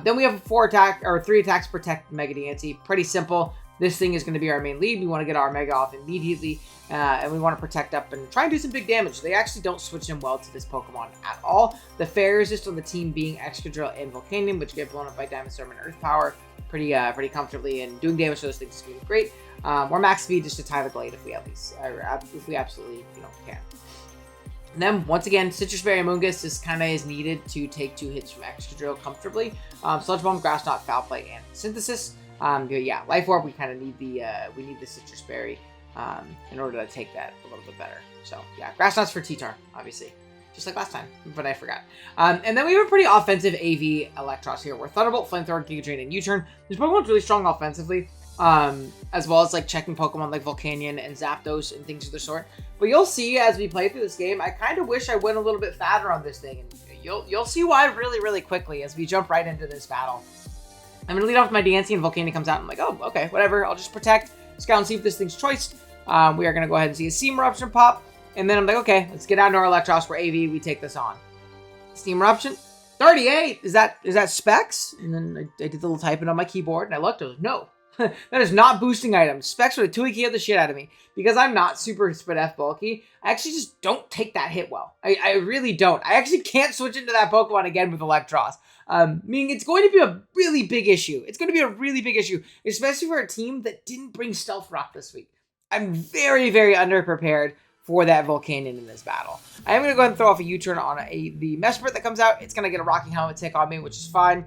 Speaker 1: Then we have 3 attacks protect Mega Diancie. Pretty simple. This thing is going to be our main lead. We want to get our Mega off immediately, and we want to protect up and try and do some big damage. They actually don't switch in well to this Pokemon at all. The fair resist on the team being Excadrill and Volcanion, which get blown up by Diamond Storm and Earth Power pretty comfortably, and doing damage to those things is going to be great. Or max speed just to tie the Glade if we absolutely can. And then, once again, Citrus Berry Amoonguss is needed to take 2 hits from Excadrill comfortably. Sludge Bomb, Grass Knot, Foul Play, and Synthesis. Yeah, Life Orb, we kind of need the Citrus Berry in order to take that a little bit better. So, yeah, Grass Knots for T-Tar, obviously. Just like last time, but I forgot. And then we have a pretty offensive AV Electros here, where Thunderbolt, Flamethrower, Giga Drain, and U-Turn. This Pokemon's really strong offensively, as well as like checking Pokemon like Volcanion and Zapdos and things of the sort. But you'll see as we play through this game, I kind of wish I went a little bit fatter on this thing, and you'll see why really, really quickly as we jump right into this battle. I'm going to lead off with my Diancie, and Volcanion comes out, and I'm like, oh, okay, whatever. I'll just protect, scout, and see if this thing's choiced. We are going to go ahead and see a Steam Eruption pop, and then I'm like, okay, let's get out to our Electros. We're AV, we take this on. Steam Eruption, 38! Is that Specs? And then I did the little typing on my keyboard, and I looked, I was like, no. That is not boosting items. Specs would have 2-keyed the shit out of me. Because I'm not super Spit F bulky, I actually just don't take that hit well. I really don't. I actually can't switch into that Pokemon again with Electros. Meaning it's going to be a really big issue. It's going to be a really big issue, especially for a team that didn't bring Stealth Rock this week. I'm very, very underprepared for that Volcanion in this battle. I am going to go ahead and throw off a U-turn on the Mesprit that comes out. It's going to get a Rocky Helmet Tick on me, which is fine.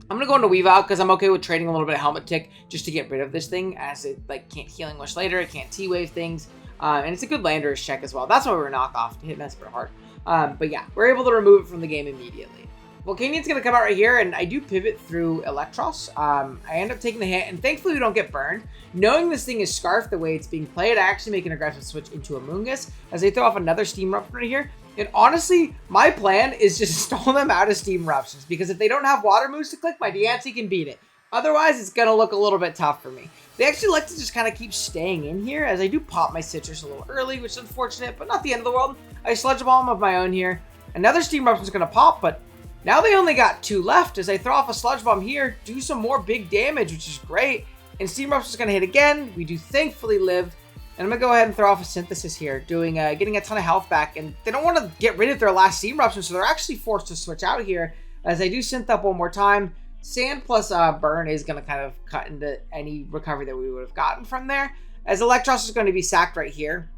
Speaker 1: I'm going to go into Weavile because I'm okay with trading a little bit of Helmet Tick just to get rid of this thing, as it can't Healing Wish later, it can't T-Wave things, and it's a good Landorus check as well. That's why we're Knockoff to hit Mesprit hard. But yeah, we're able to remove it from the game immediately. Volcanion's going to come out right here, and I do pivot through Electros. I end up taking the hit, and thankfully we don't get burned. Knowing this thing is Scarf the way it's being played, I actually make an aggressive switch into Amoonguss as they throw off another Steam Eruption right here. And honestly, my plan is just stall them out of Steam Eruptions, because if they don't have water moves to click, my Diancie can beat it. Otherwise, it's going to look a little bit tough for me. They actually like to just kind of keep staying in here, as I do pop my Citrus a little early, which is unfortunate, but not the end of the world. I Sludge Bomb of my own here. Another Steam Eruption is going to pop, but now they only got 2 left as I throw off a Sludge Bomb here, do some more big damage, which is great. And Steam Eruption is going to hit again. We do thankfully live. And I'm going to go ahead and throw off a Synthesis here, getting a ton of health back. And they don't want to get rid of their last Steam Eruption, so they're actually forced to switch out here. As I do Synth up one more time, Sand plus Burn is going to kind of cut into any recovery that we would have gotten from there. As Electros is going to be sacked right here.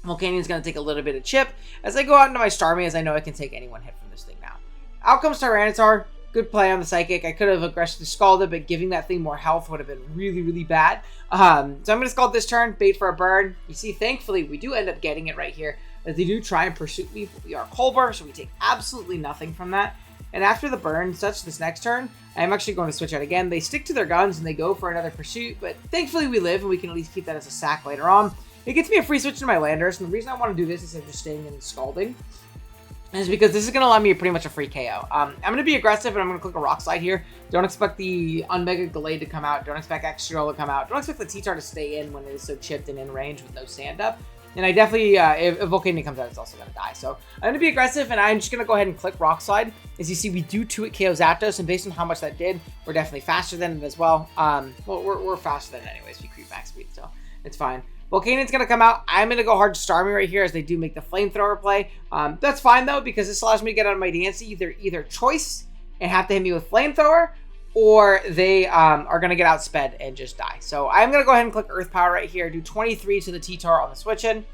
Speaker 1: Volcanion's going to take a little bit of chip. As I go out into my Starmie, as I know I can take any one hit from this thing now. Out comes Tyranitar. Good play on the Psychic. I could have aggressively scalded, but giving that thing more health would have been really, really bad. So I'm going to Scald this turn, bait for a burn. You see, thankfully, we do end up getting it right here, as they do try and pursue me. We are Colbur, so we take absolutely nothing from that. And after the burn, this next turn, I'm actually going to switch out again. They stick to their guns, and they go for another pursuit, but thankfully we live, and we can at least keep that as a sack later on. It gets me a free switch to my Landorus, and the reason I want to do this instead of just staying in Scalding is because this is going to allow me pretty much a free KO. I'm going to be aggressive, and I'm going to click a Rock Slide here. Don't expect the Unmega Glade to come out. Don't expect Excadrill to come out. Don't expect the T-Tar to stay in when it is so chipped and in range with no Sand Up. And I definitely, if Volcanion comes out, it's also going to die. So I'm going to be aggressive, and I'm just going to go ahead and click Rock Slide. As you see, we do 2-hit KO Zapdos, and based on how much that did, we're definitely faster than it as well. Well, we're faster than it anyways. We creep max speed, so It's fine. Volcanian's going to come out. I'm going to go hard to Starmie right here as they do make the flamethrower play. That's fine, though, because this allows me to get out of my DNC either choice and have to hit me with flamethrower, or they are going to get outsped and just die. So I'm going to go ahead and click Earth Power right here. Do 23 to the T-Tar on the switch-in.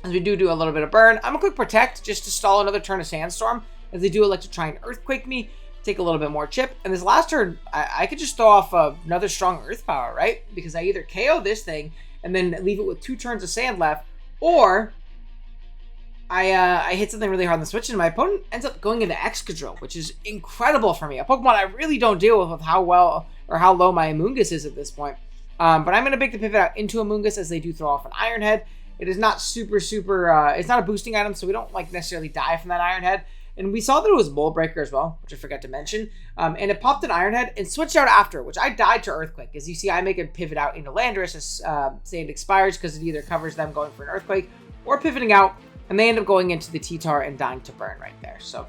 Speaker 1: As we do a little bit of burn. I'm going to click Protect just to stall another turn of Sandstorm. As they do elect to try and Earthquake me. Take a little bit more chip. And this last turn, I could just throw off another strong Earth Power, right? Because I either KO this thing and then leave it with 2 turns of sand left, or I hit something really hard on the switch and my opponent ends up going into Excadrill, which is incredible for me. A Pokemon I really don't deal with how well or how low my Amoonguss is at this point. But I'm going to make the pivot out into Amoonguss as they do throw off an Iron Head. It is not super, it's not a boosting item, so we don't like necessarily die from that Iron Head. And we saw that it was Mold Breaker as well, which I forgot to mention. And it popped an Iron Head and switched out after, which I died to Earthquake. As you see, I make a pivot out into Landorus as Sand expires because it either covers them going for an Earthquake or pivoting out, and they end up going into the T-Tar and dying to burn right there. So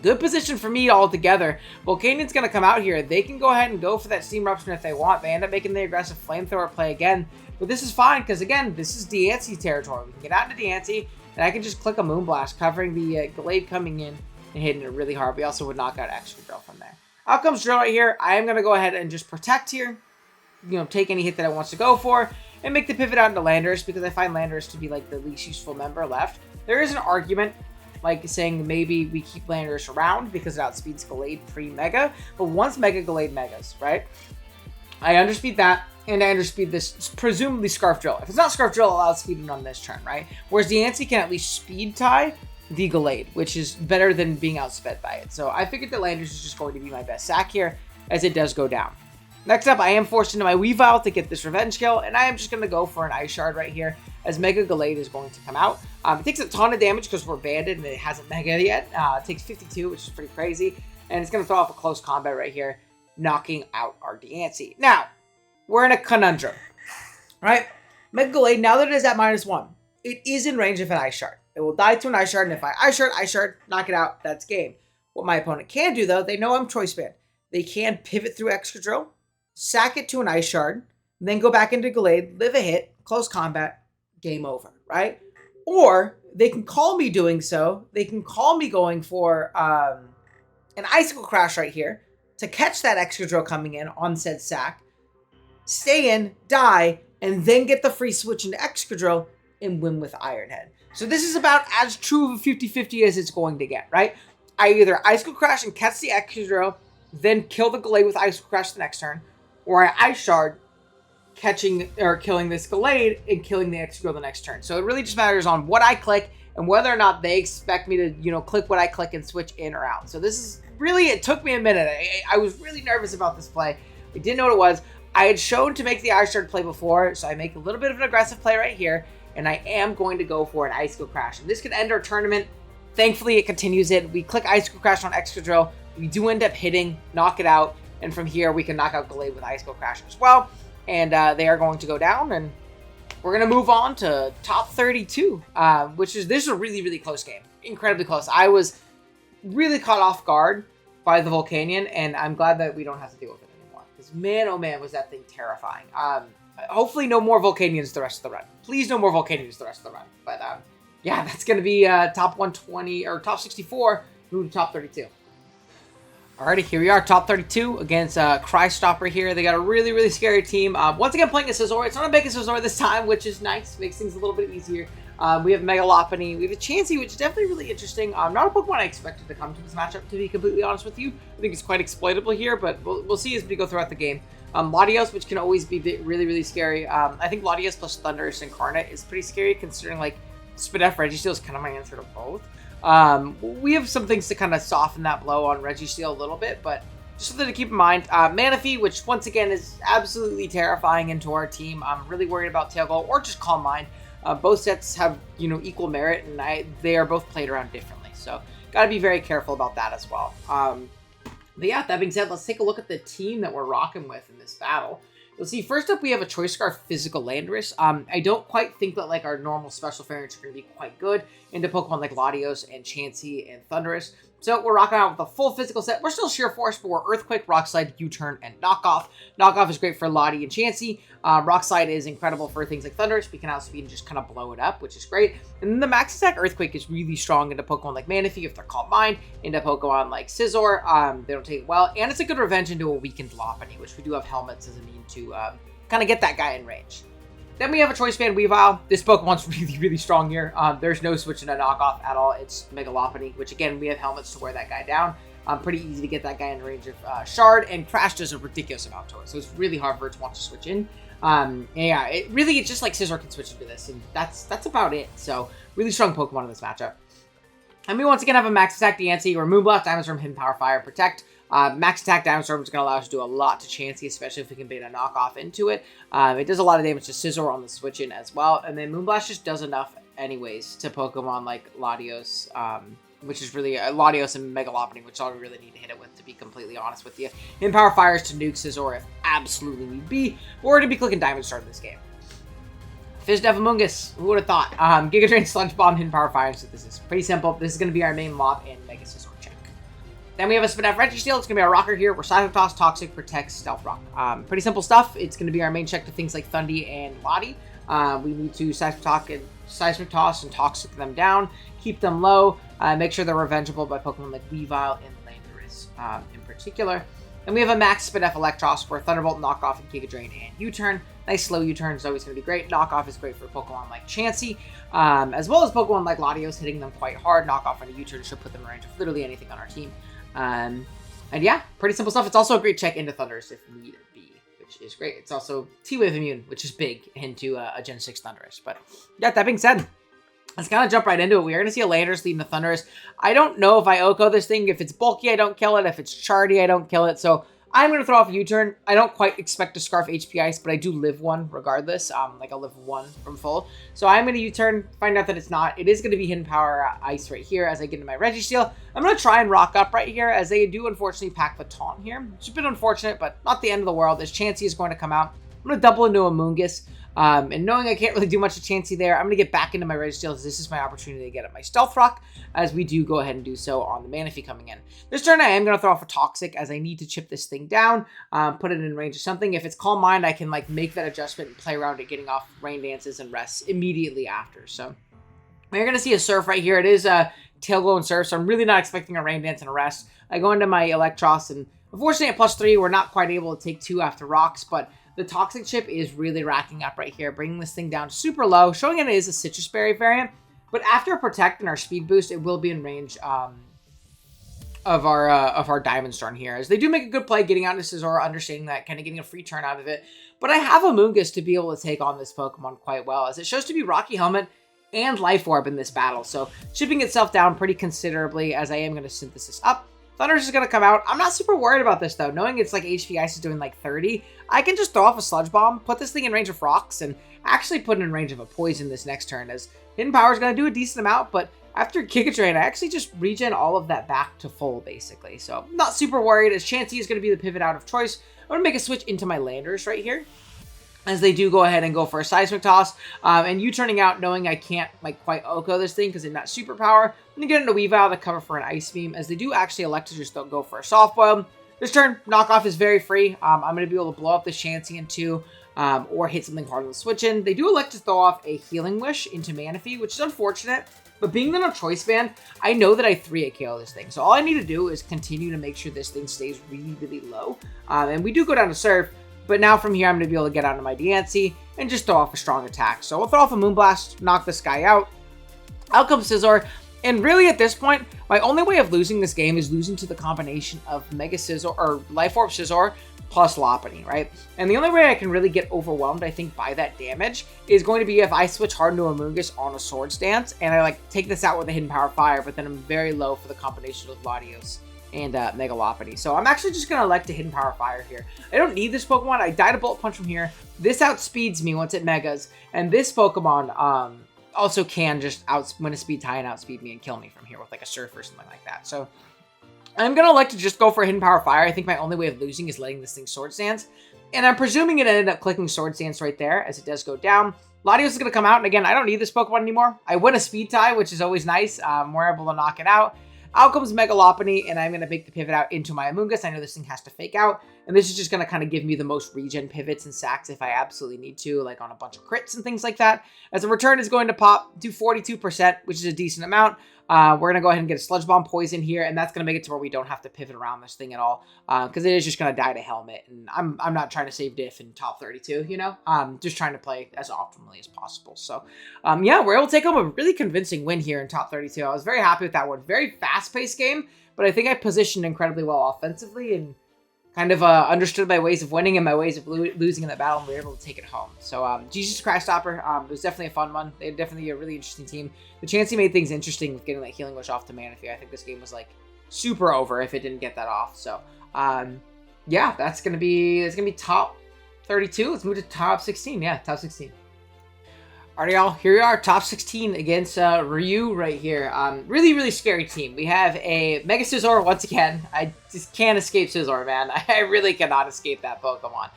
Speaker 1: good position for me altogether. Volcanian's going to come out here. They can go ahead and go for that Steam Eruption if they want. They end up making the aggressive Flamethrower play again. But this is fine because, again, this is Diancie territory. We can get out into Diancie, and I can just click a Moonblast, covering the Glade coming in and hitting it really hard. We also would knock out Excadrill from there. Out comes Drill right here. I am going to go ahead and just Protect here. Take any hit that it wants to go for, and make the pivot out into Landorus because I find Landorus to be like the least useful member left. There is an argument like saying maybe we keep Landorus around because it outspeeds Gallade pre-Mega, but once Mega Gallade Megas, right? I underspeed that, and I underspeed this, presumably Scarf Drill. If it's not Scarf Drill, I'll outspeed it on this turn, right? Whereas Diancie can at least speed tie the Gallade, which is better than being outsped by it. So I figured that Landorus is just going to be my best sack here, as it does go down. Next up, I am forced into my Weavile to get this revenge kill, and I am just going to go for an Ice Shard right here, as Mega Gallade is going to come out. It takes a ton of damage because we're banded and it hasn't Mega yet. It takes 52, which is pretty crazy, and it's going to throw off a close combat right here, knocking out our Diancie. Now, we're in a conundrum, right? Mega Gallade, now that it is at -1, it is in range of an Ice Shard. It will die to an Ice Shard, and if I Ice Shard, knock it out, that's game. What my opponent can do, though, they know I'm Choice Band. They can pivot through Excadrill, sack it to an Ice Shard, then go back into Gallade, live a hit, close combat, game over, right? Or they can call me doing so. They can call me going for an Icicle Crash right here to catch that Excadrill coming in on said sack, stay in, die, and then get the free switch into Excadrill and win with Iron Head. So this is about as true of a 50-50 as it's going to get, right? I either Icicle Crash and catch the Excadrill, then kill the Gallade with Icicle Crash the next turn, or I Ice Shard, catching or killing this Gallade and killing the Excadrill the next turn. So it really just matters on what I click and whether or not they expect me to, click what I click and switch in or out. So this is really, it took me a minute. I was really nervous about this play. I didn't know what it was. I had shown to make the Ice Shard play before, so I make a little bit of an aggressive play right here, and I am going to go for an Icicle Crash. And this could end our tournament. Thankfully, it continues it. We click Icicle Crash on Excadrill. We do end up hitting, knock it out, and from here, we can knock out Gallade with Icicle Crash as well. And they are going to go down, and we're going to move on to top 32, this is a really, really close game. Incredibly close. I was really caught off guard by the Volcanion, and I'm glad that we don't have to deal with it anymore. Because man, oh man, was that thing terrifying. Hopefully no more Volcanions the rest of the run. Please no more Volcanions the rest of the run. But yeah, that's going to be top 120, or top 64, move to top 32. Alrighty, here we are, top 32 against Crystopper here. They got a really, really scary team. Once again, playing a Scizor. It's not a Mega Scizor this time, which is nice. Makes things a little bit easier. We have Mega Lopunny. We have a Chansey, which is definitely really interesting. Not a Pokemon I expected to come to this matchup, to be completely honest with you. I think it's quite exploitable here, but we'll see as we go throughout the game. Latios, which can always be really, really scary. I think Latios plus Thundurus Incarnate is pretty scary, considering, like, Spadef Registeel is kind of my answer to both. We have some things to kind of soften that blow on Registeel a little bit, but just something to keep in mind. Manaphy, which once again is absolutely terrifying into our team. I'm really worried about Tailglow or just Calm Mind. Both sets have, equal merit, and they are both played around differently. So got to be very careful about that as well. But yeah, that being said, let's take a look at the team that we're rocking with in this battle. You'll see, first up, we have a Choice Scarf Physical Landorus. I don't quite think that, like, our normal special variants are going to be quite good into Pokemon like Latios and Chansey and Thundurus. So we're rocking out with a full physical set. We're still Sheer Force, but we're Earthquake, Rock Slide, U-Turn, and Knockoff. Knockoff is great for Lottie and Chansey. Rock Slide is incredible for things like Thundurus. We can outspeed and just kind of blow it up, which is great. And then the Max Attack Earthquake is really strong into Pokemon like Manaphy if they're Calm Mind, into Pokemon like Scizor. They don't take it well. And it's a good revenge into a weakened Lopunny, which we do have helmets as a mean to kind of get that guy in range. Then we have a Choice Band Weavile. This Pokemon's really, really strong here. There's no switching to Knockoff at all. It's Mega Lopunny, which again, we have helmets to wear that guy down. Pretty easy to get that guy in range of Shard, and Crash does a ridiculous amount to it. So it's really hard for it to want to switch in. Yeah, it's just like Scizor can switch into this, and that's about it. So really strong Pokemon in this matchup. And we once again have a Max Attack Diancie, or Moonblast, Diamond Storm, Hidden Power, Fire, Protect. Max Attack Diamond Storm is going to allow us to do a lot to Chansey, especially if we can bait a Knockoff into it. It does a lot of damage to Scizor on the switch in as well. And then Moonblast just does enough anyways to Pokemon like Latios, which is really Latios and Mega Lopunny, which is all we really need to hit it with, to be completely honest with you. Hidden Power Fires to nuke Scizor if absolutely need be. But we're going to be clicking Diamond Storm in this game. Fizz Amoonguss, who would have thought? Giga Drain, Sludge Bomb, Hidden Power Fire. So this is pretty simple. This is going to be our main lob and Mega Scizor check. Then we have a Spinef Registeel. It's going to be our rocker here. We're Seismic Toss, Toxic, Protect, Stealth Rock. Pretty simple stuff. It's going to be our main check to things like Thundy and Lottie. We need to Seismic Toss and Toxic them down, keep them low, make sure they're revengeable by Pokemon like Weavile and Landorus in particular. Then we have a Max Spinef Electros for Thunderbolt, Knockoff, and Giga Drain and U-Turn. Nice slow U-turn is always going to be great. Knockoff is great for Pokemon like Chansey, as well as Pokemon like Latios, hitting them quite hard. Knockoff and a U-turn should put them in range of literally anything on our team. And yeah, pretty simple stuff. It's also a great check into Thundurus if need be, which is great. It's also T-Wave immune, which is big into a Gen 6 Thundurus. But yeah, that being said, let's kind of jump right into it. We are going to see a Landorus leading the Thundurus. I don't know if I Oko this thing. If it's bulky, I don't kill it. If it's chardy, I don't kill it. So I'm going to throw off a U-turn. I don't quite expect to Scarf HP Ice, but I do live one regardless. Like I'll live one from full. So I'm going to U-turn, find out that it's not. It is going to be Hidden Power Ice right here as I get into my Registeel. I'm going to try and rock up right here as they do unfortunately pack the Taunt here. It's a bit unfortunate, but not the end of the world as Chansey is going to come out. I'm going to double into a Amoonguss. And knowing I can't really do much to Chansey there, I'm going to get back into my Registeel as this is my opportunity to get at my Stealth Rock as we do go ahead and do so on the Manaphy coming in. This turn I am going to throw off a Toxic as I need to chip this thing down, put it in range of something. If it's Calm Mind, I can like make that adjustment and play around it, getting off Rain Dances and rests immediately after. So we're going to see a Surf right here. It is a Tail Glow and Surf, so I'm really not expecting a Rain Dance and a rest. I go into my Electros, and unfortunately at +3, we're not quite able to take 2 after Rocks, but the Toxic chip is really racking up right here, bringing this thing down super low, showing it is a Citrus Berry variant. But after Protect and our Speed Boost, it will be in range of our Diamond Storm here. As they do make a good play getting out into Scizor, understanding that, kind of getting a free turn out of it. But I have a Amoonguss to be able to take on this Pokemon quite well, as it shows to be Rocky Helmet and Life Orb in this battle. So chipping itself down pretty considerably as I am going to Synthesis up. Thundurus is going to come out. I'm not super worried about this, though. Knowing it's like HP Ice is doing like 30, I can just throw off a Sludge Bomb, put this thing in range of Rocks, and actually put it in range of a Poison this next turn, as Hidden Power is going to do a decent amount, but after Giga Drain, I actually just regen all of that back to full, basically. So I'm not super worried, as Chansey is going to be the pivot out of choice. I'm going to make a switch into my Landorus right here, as they do go ahead and go for a Seismic Toss, and you turning out knowing I can't like quite Oko this thing because they're not superpower. I'm going to get into Weavile to cover for an Ice Beam, as they do actually elect to just go for a Soft Boil. This turn, Knockoff is very free. I'm going to be able to blow up the Chansey in 2, or hit something hard on the switch in. They do elect to throw off a Healing Wish into Manaphy, which is unfortunate, but being that I'm Choice Band, I know that I 3-hit KO this thing. So all I need to do is continue to make sure this thing stays really, really low. And we do go down to Surf. But now from here, I'm going to be able to get onto my Diancie and just throw off a strong attack. So we'll throw off a Moonblast, knock this guy out. Out comes Scizor. And really at this point, my only way of losing this game is losing to the combination of Mega Scizor or Life Orb Scizor plus Lopunny, right? And the only way I can really get overwhelmed, I think, by that damage is going to be if I switch hard into Amoonguss on a Swords Dance and I like take this out with a Hidden Power Fire, but then I'm very low for the combination with Latios and Mega Lopunny. So I'm actually just going to elect a Hidden Power Fire here. I don't need this Pokemon. I died a Bullet Punch from here. This outspeeds me once it Megas. And this Pokemon also can just win a speed tie and outspeed me and kill me from here with like a Surf or something like that. So I'm going to elect to just go for a Hidden Power Fire. I think my only way of losing is letting this thing Swords Dance. And I'm presuming it ended up clicking Swords Dance right there as it does go down. Latios is going to come out. And again, I don't need this Pokemon anymore. I win a speed tie, which is always nice. We're able to knock it out. Out comes Megalopony, and I'm going to make the pivot out into my Amoonguss. I know this thing has to fake out, and this is just going to kind of give me the most regen pivots and sacks if I absolutely need to, like on a bunch of crits and things like that. As a return is going to pop, do 42%, which is a decent amount. We're going to go ahead and get a Sludge Bomb Poison here, and that's going to make it to where we don't have to pivot around this thing at all, because it is just going to die to Helmet, and I'm not trying to save diff in top 32, you know? Just trying to play as optimally as possible. So, yeah, we're able to take home a really convincing win here in top 32. I was very happy with that one. Very fast-paced game, but I think I positioned incredibly well offensively, and kind of understood my ways of winning and my ways of losing in that battle, and we were able to take it home. So, Jesus Crash Stopper, it was definitely a fun one. They're definitely a really interesting team. The Chansey made things interesting with getting that Healing Wish off to Manaphy. I think this game was, like, super over if it didn't get that off. So, yeah, it's gonna be top 32. Let's move to top 16. Yeah, top 16. Alright, y'all, here we are, top 16 against Ryu right here. Really, really scary team. We have a Mega Scizor once again. I just can't escape Scizor, man. I really cannot escape that Pokemon.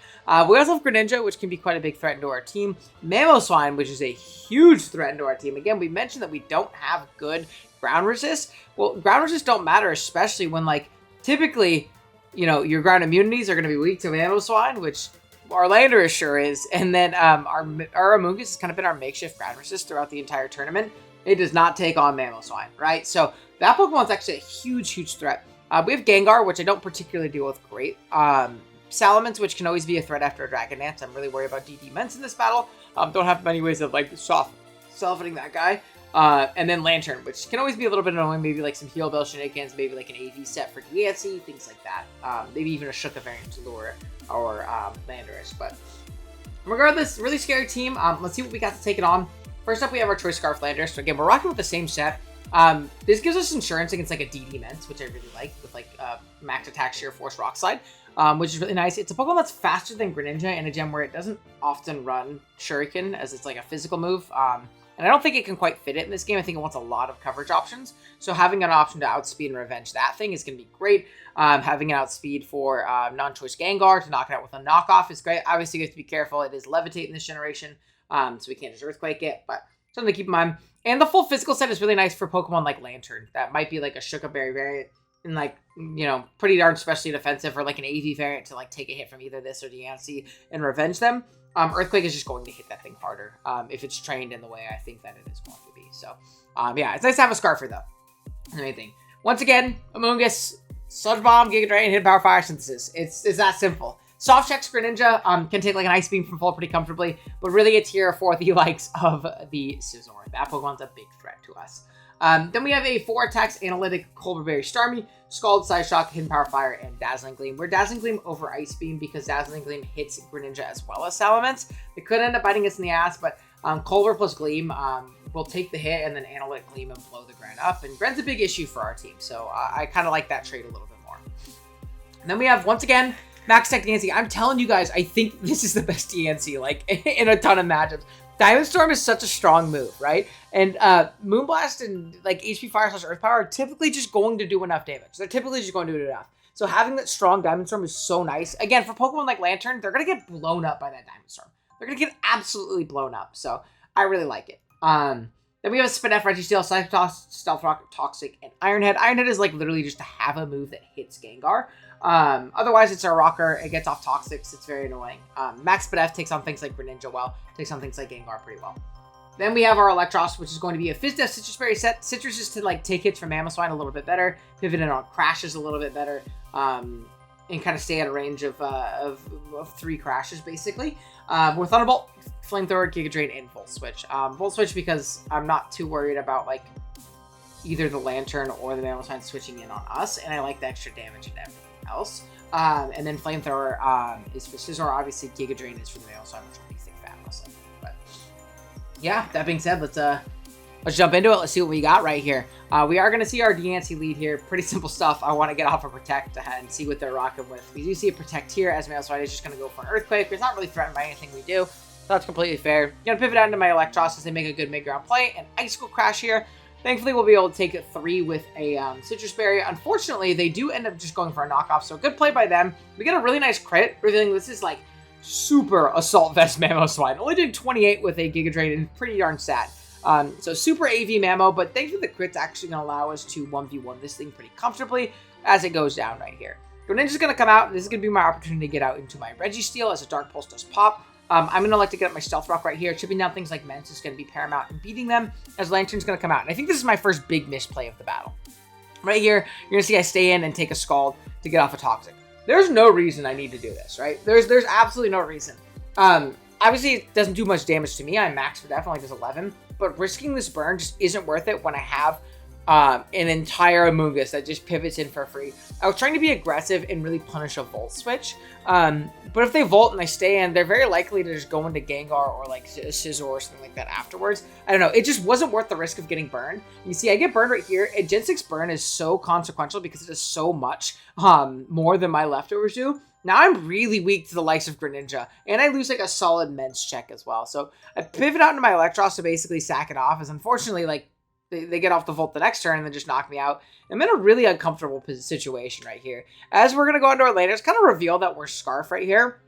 Speaker 1: We also have Greninja, which can be quite a big threat to our team. Mamoswine, which is a huge threat to our team. Again, we mentioned that we don't have good ground resist. Well, ground resist don't matter, especially when, like, typically, you know, your ground immunities are going to be weak to Mamoswine, which our Landorus sure is, and then our Amoonguss has kind of been our makeshift ground resist throughout the entire tournament. It does not take on Mamoswine, right? So that Pokemon's actually a huge, huge threat. We have Gengar, which I don't particularly deal with great. Salamence, which can always be a threat after a Dragon Dance. I'm really worried about DD Ments in this battle. Don't have many ways of, like, softening that guy. And then Lantern, which can always be a little bit annoying. Maybe like some Heal Bell shenanigans, maybe like an AV set for Diancie, things like that. Maybe even a Shuka variant to lure our Landorus. But regardless, really scary team. Let's see what we got to take it on. First up, we have our Choice Scarf Landorus. So again, we're rocking with the same set. This gives us insurance against like a DD Ments, which I really like, with like max attack, sheer force, rock slide, which is really nice. It's a Pokemon that's faster than Greninja in a gem where it doesn't often run Shuriken, as it's like a physical move. And I don't think it can quite fit it in this game. I think it wants a lot of coverage options. So having an option to outspeed and revenge that thing is going to be great. Having an outspeed for non-choice Gengar to knock it out with a knockoff is great. Obviously, you have to be careful. It is Levitate in this generation, so we can't just Earthquake it, but something to keep in mind. And the full physical set is really nice for Pokemon like Lantern. That might be like a Shuka Berry variant, and like, you know, pretty darn specially defensive, or like an AV variant to like take a hit from either this or Diancie and revenge them. Earthquake is just going to hit that thing harder if it's trained in the way I think that it is going to be. So, yeah, it's nice to have a Scarfer, though. That's the main thing. Once again, Amoonguss, Sludge Bomb, Giga Drain, Hidden Power, Fire Synthesis. It's that simple. Soft Checks Greninja can take like an Ice Beam from full pretty comfortably, but really it's here for the likes of the Scizor. That Pokemon's a big threat to us. Then we have a 4 attacks Analytic Colbur Berry Starmie, Scald, Side Shock, Hidden Power Fire, and Dazzling Gleam. We're Dazzling Gleam over Ice Beam because Dazzling Gleam hits Greninja as well as Salamence. It could end up biting us in the ass, but Colbur plus Gleam will take the hit, and then Analytic Gleam and blow the Gren up. And Gren's a big issue for our team, so I kind of like that trade a little bit more. And then we have, once again, Max Tech Diancie. I'm telling you guys, I think this is the best Diancie, like, in a ton of matchups. Diamond Storm is such a strong move, right? And Moonblast and like HP Fire / Earth Power are typically just going to do enough damage. They're typically just going to do enough. So having that strong Diamond Storm is so nice. Again, for Pokemon like Lantern, they're going to get blown up by that Diamond Storm. They're going to get absolutely blown up. So I really like it. Then we have a Spinef, Registeel, Cyclops, Stealth Rock, Toxic, and Ironhead. Ironhead is like literally just to have a move that hits Gengar. Otherwise, it's a rocker. It gets off Toxics. It's very annoying. Max Spinef takes on things like Greninja well. Takes on things like Gengar pretty well. Then we have our Electros, which is going to be a Fizdef Citrus Berry set. Citrus is to like take hits from Mamoswine a little bit better. Pivot in on crashes a little bit better. And kind of stay at a range of 3 crashes, basically. With Thunderbolt, Flamethrower, Giga Drain, and Volt Switch. Volt Switch because I'm not too worried about like either the Lantern or the Mamoswine switching in on us, and I like the extra damage and everything else. And then Flamethrower is for Scizor. Obviously, Giga Drain is for the Mamoswine, which will be thick fat mostly. But yeah, that being said, let's jump into it. Let's see what we got right here. We are going to see our Diancie lead here. Pretty simple stuff. I want to get off of Protect and see what they're rocking with. We do see a Protect here, as Mamoswine is just going to go for an Earthquake. It's not really threatened by anything we do. So that's completely fair. Going to pivot out into my Electros as they make a good mid-ground play. And Icicle Crash here. Thankfully, we'll be able to take it 3 with a Citrus Berry. Unfortunately, they do end up just going for a knockoff, so good play by them. We get a really nice crit, revealing this is like super Assault Vest Mamoswine. Only did 28 with a Giga Drain and pretty darn sad. So super AV Mammo, but thankfully the crit's actually going to allow us to 1v1 this thing pretty comfortably as it goes down right here. Greninja's going to come out. This is going to be my opportunity to get out into my Registeel as a Dark Pulse does pop. I'm going to like to get up my Stealth Rock right here. Chipping down things like Mence is going to be paramount in beating them as Lantern's going to come out. And I think this is my first big misplay of the battle. Right here, you're going to see I stay in and take a Scald to get off a Toxic. There's no reason I need to do this, right? There's absolutely no reason. Obviously, it doesn't do much damage to me. I'm max for death, only does 11. But risking this burn just isn't worth it when I have an entire Amoonguss that just pivots in for free. I was trying to be aggressive and really punish a Volt switch. But if they Volt and I stay in, they're very likely to just go into Gengar or like a Scizor or something like that afterwards. I don't know. It just wasn't worth the risk of getting burned. You see, I get burned right here. And Gen 6 burn is so consequential because it is so much more than my leftovers do. Now I'm really weak to the likes of Greninja, and I lose like a solid Mence check as well. So I pivot out into my Electros to basically sack it off, as unfortunately, like, they get off the Volt the next turn and then just knock me out. I'm in a really uncomfortable situation right here. As we're going to go into our laner, it's kind of reveal that we're Scarf right here.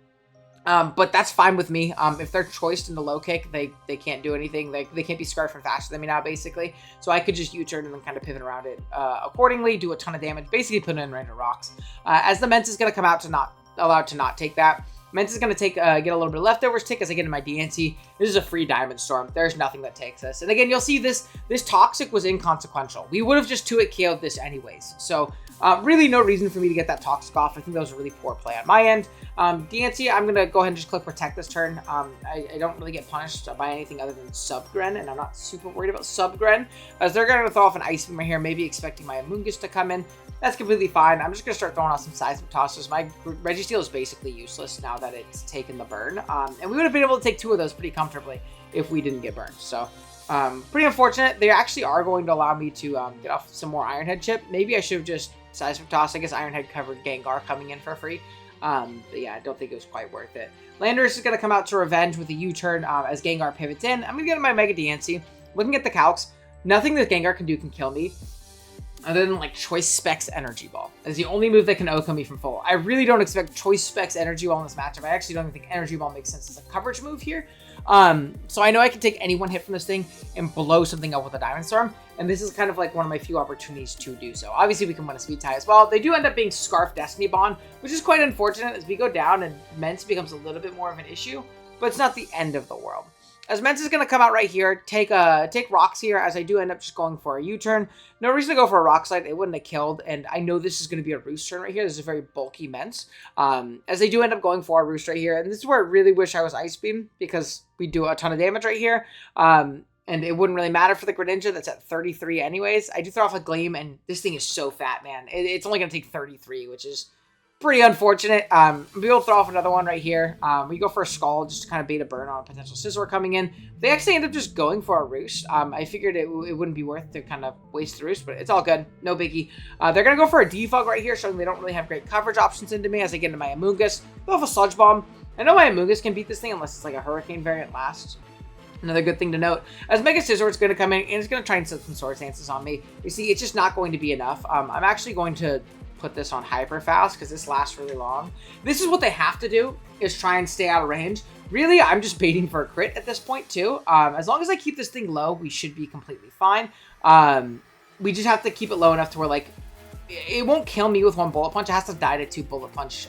Speaker 1: But that's fine with me. If they're choiced into low kick, they can't do anything. They can't be scarfing faster than me now, basically. So I could just U-turn and then kind of pivot around it accordingly, do a ton of damage, basically put it in range of rocks. As the Mence is going to come out to not allowed to not take that. Mence is going to take get a little bit of leftovers tick as I get in my DNC. This is a free Diamond Storm. There's nothing that takes us. And again, you'll see this Toxic was inconsequential. We would have just 2-hit KO'd this anyways. So really no reason for me to get that Toxic off. I think that was a really poor play on my end. DNC, I'm going to go ahead and just click Protect this turn. I don't really get punished by anything other than Subgren, and I'm not super worried about Subgren, as they're going to throw off an Ice Beam right here, maybe expecting my Amoonguss to come in. That's completely fine. I'm just going to start throwing out some Seismic Tosses. My Registeel is basically useless now that it's taken the burn. And we would have been able to take 2 of those pretty comfortably if we didn't get burned. So, pretty unfortunate. They actually are going to allow me to get off some more Iron Head chip. Maybe I should have just Seismic Toss. I guess Iron Head covered Gengar coming in for free. But yeah, I don't think it was quite worth it. Landorus is going to come out to Revenge with a U-turn as Gengar pivots in. I'm going to get my Mega DNC. Looking at the calcs, nothing that Gengar can do can kill me, other than like Choice Specs Energy Ball. That's the only move that can OHKO me from full. I really don't expect Choice Specs Energy Ball in this matchup. I actually don't even think Energy Ball makes sense as a coverage move here. So I know I can take any one hit from this thing and blow something up with a Diamond Storm. And this is kind of like one of my few opportunities to do so. Obviously, we can win a speed tie as well. They do end up being Scarf Destiny Bond, which is quite unfortunate as we go down and Mence becomes a little bit more of an issue, but it's not the end of the world. As Mence is going to come out right here, take rocks here, as I do end up just going for a U-turn. No reason to go for a Rock Slide. It wouldn't have killed, and I know this is going to be a Roost turn right here. This is a very bulky Mence. As they do end up going for a Roost right here, and this is where I really wish I was Ice Beam, because we do a ton of damage right here. And it wouldn't really matter for the Greninja that's at 33 anyways. I do throw off a Gleam, and this thing is so fat, man. It's only going to take 33, which is pretty unfortunate. We'll be able to throw off another one right here. We go for a Scald just to kind of bait a burn on a potential Scizor coming in. They actually end up just going for a Roost. I figured it wouldn't be worth to kind of waste the Roost, but it's all good. No biggie. They're going to go for a Defog right here, showing they don't really have great coverage options into me as I get into my Amoonguss. Throw off a Sludge Bomb. I know my Amoonguss can beat this thing unless it's like a Hurricane variant last. Another good thing to note, as Mega Scizor is going to come in and it's going to try and set some Swords Dances on me. You see, it's just not going to be enough. I'm actually going to put this on hyper fast because this lasts really long. This is what they have to do, is try and stay out of range. Really, I'm just baiting for a crit at this point too. As long as I keep this thing low, we should be completely fine. We just have to keep it low enough to where like it won't kill me with 1 Bullet Punch. It has to die to 2 Bullet Punch,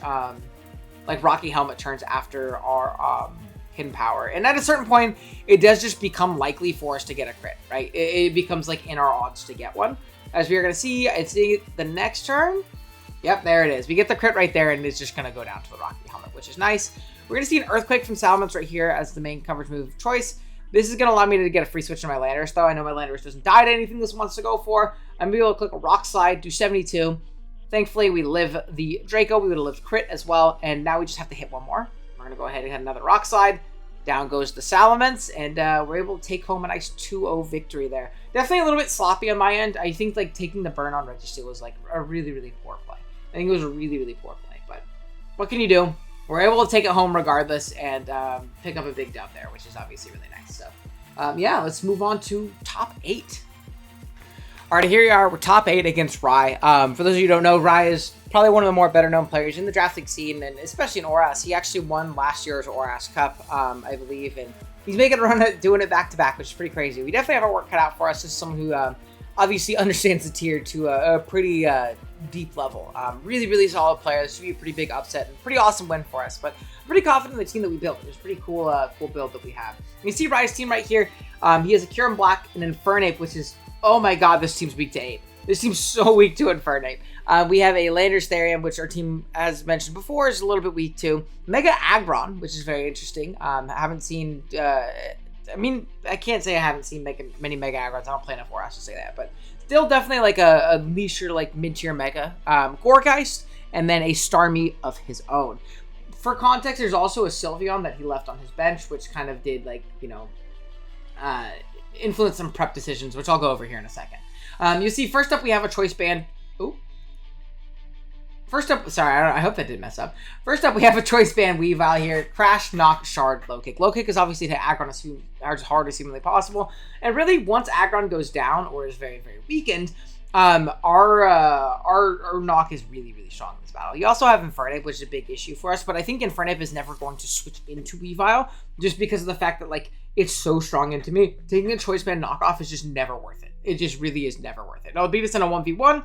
Speaker 1: like Rocky Helmet turns after our Hidden Power. And at a certain point, it does just become likely for us to get a crit, right? It becomes like in our odds to get one. As we are going to see, it's the next turn. Yep, there it is. We get the crit right there, and it's just going to go down to the Rocky Helmet, which is nice. We're going to see an Earthquake from Salamence right here as the main coverage move of choice. This is going to allow me to get a free switch on my Landorus, though. I know my Landorus doesn't die to anything this wants to go for. I'm going to be able to click a Rock Slide, do 72. Thankfully, we live the Draco. We would have lived crit as well, and now we just have to hit one more. We're going to go ahead and hit another Rock Slide. Down goes the Salamence, and we're able to take home a nice 2-0 victory there. Definitely a little bit sloppy on my end. I think like taking the burn on Registeel was like a really, really poor play. I think it was a really, really poor play, but what can you do? We're able to take it home regardless and pick up a big dub there, which is obviously really nice. So yeah, let's move on to top 8. All right, here you are. We're top 8 against Rye. For those of you who don't know, Rye is probably one of the more better-known players in the draft league scene, and especially in ORAS. He actually won last year's ORAS Cup, I believe, and he's making a run at doing it back-to-back, which is pretty crazy. We definitely have our work cut out for us. This is someone who obviously understands the tier to a pretty deep level. Really, really solid player. This should be a pretty big upset and pretty awesome win for us, but I'm pretty confident in the team that we built. It's a pretty cool cool build that we have. You see Rye's team right here. He has a Cure in Black and an Infernape, which is, oh my god, this team's weak to Ape. This team's so weak to Infernape. We have a Landers Therium, which our team, as mentioned before, is a little bit weak to. Mega Aggron, which is very interesting. I haven't seen, I mean, I can't say I haven't seen many Mega Aggrons. I don't play enough ORAS to say that, but still definitely like a leisure, like mid-tier Mega. Gourgeist, and then a Starmie of his own. For context, there's also a Sylveon that he left on his bench, which kind of did, like, you know, influence some prep decisions, which I'll go over here in a second. You see, first up, we have a Choice Band. Ooh. First up, sorry, I hope that didn't mess up. First up, we have a Choice Band Weavile here. Crash, Knock, Shard, Low Kick. Low Kick is obviously to Aggron as hard as humanly possible. And really, once Aggron goes down or is very, very weakened, our Knock is really, really strong in this battle. You also have Infernape, which is a big issue for us, but I think Infernape is never going to switch into Weavile just because of the fact that, like, it's so strong into me. Taking a Choice Band knockoff is just never worth it. It just really is never worth it. It'll beat us in a 1v1,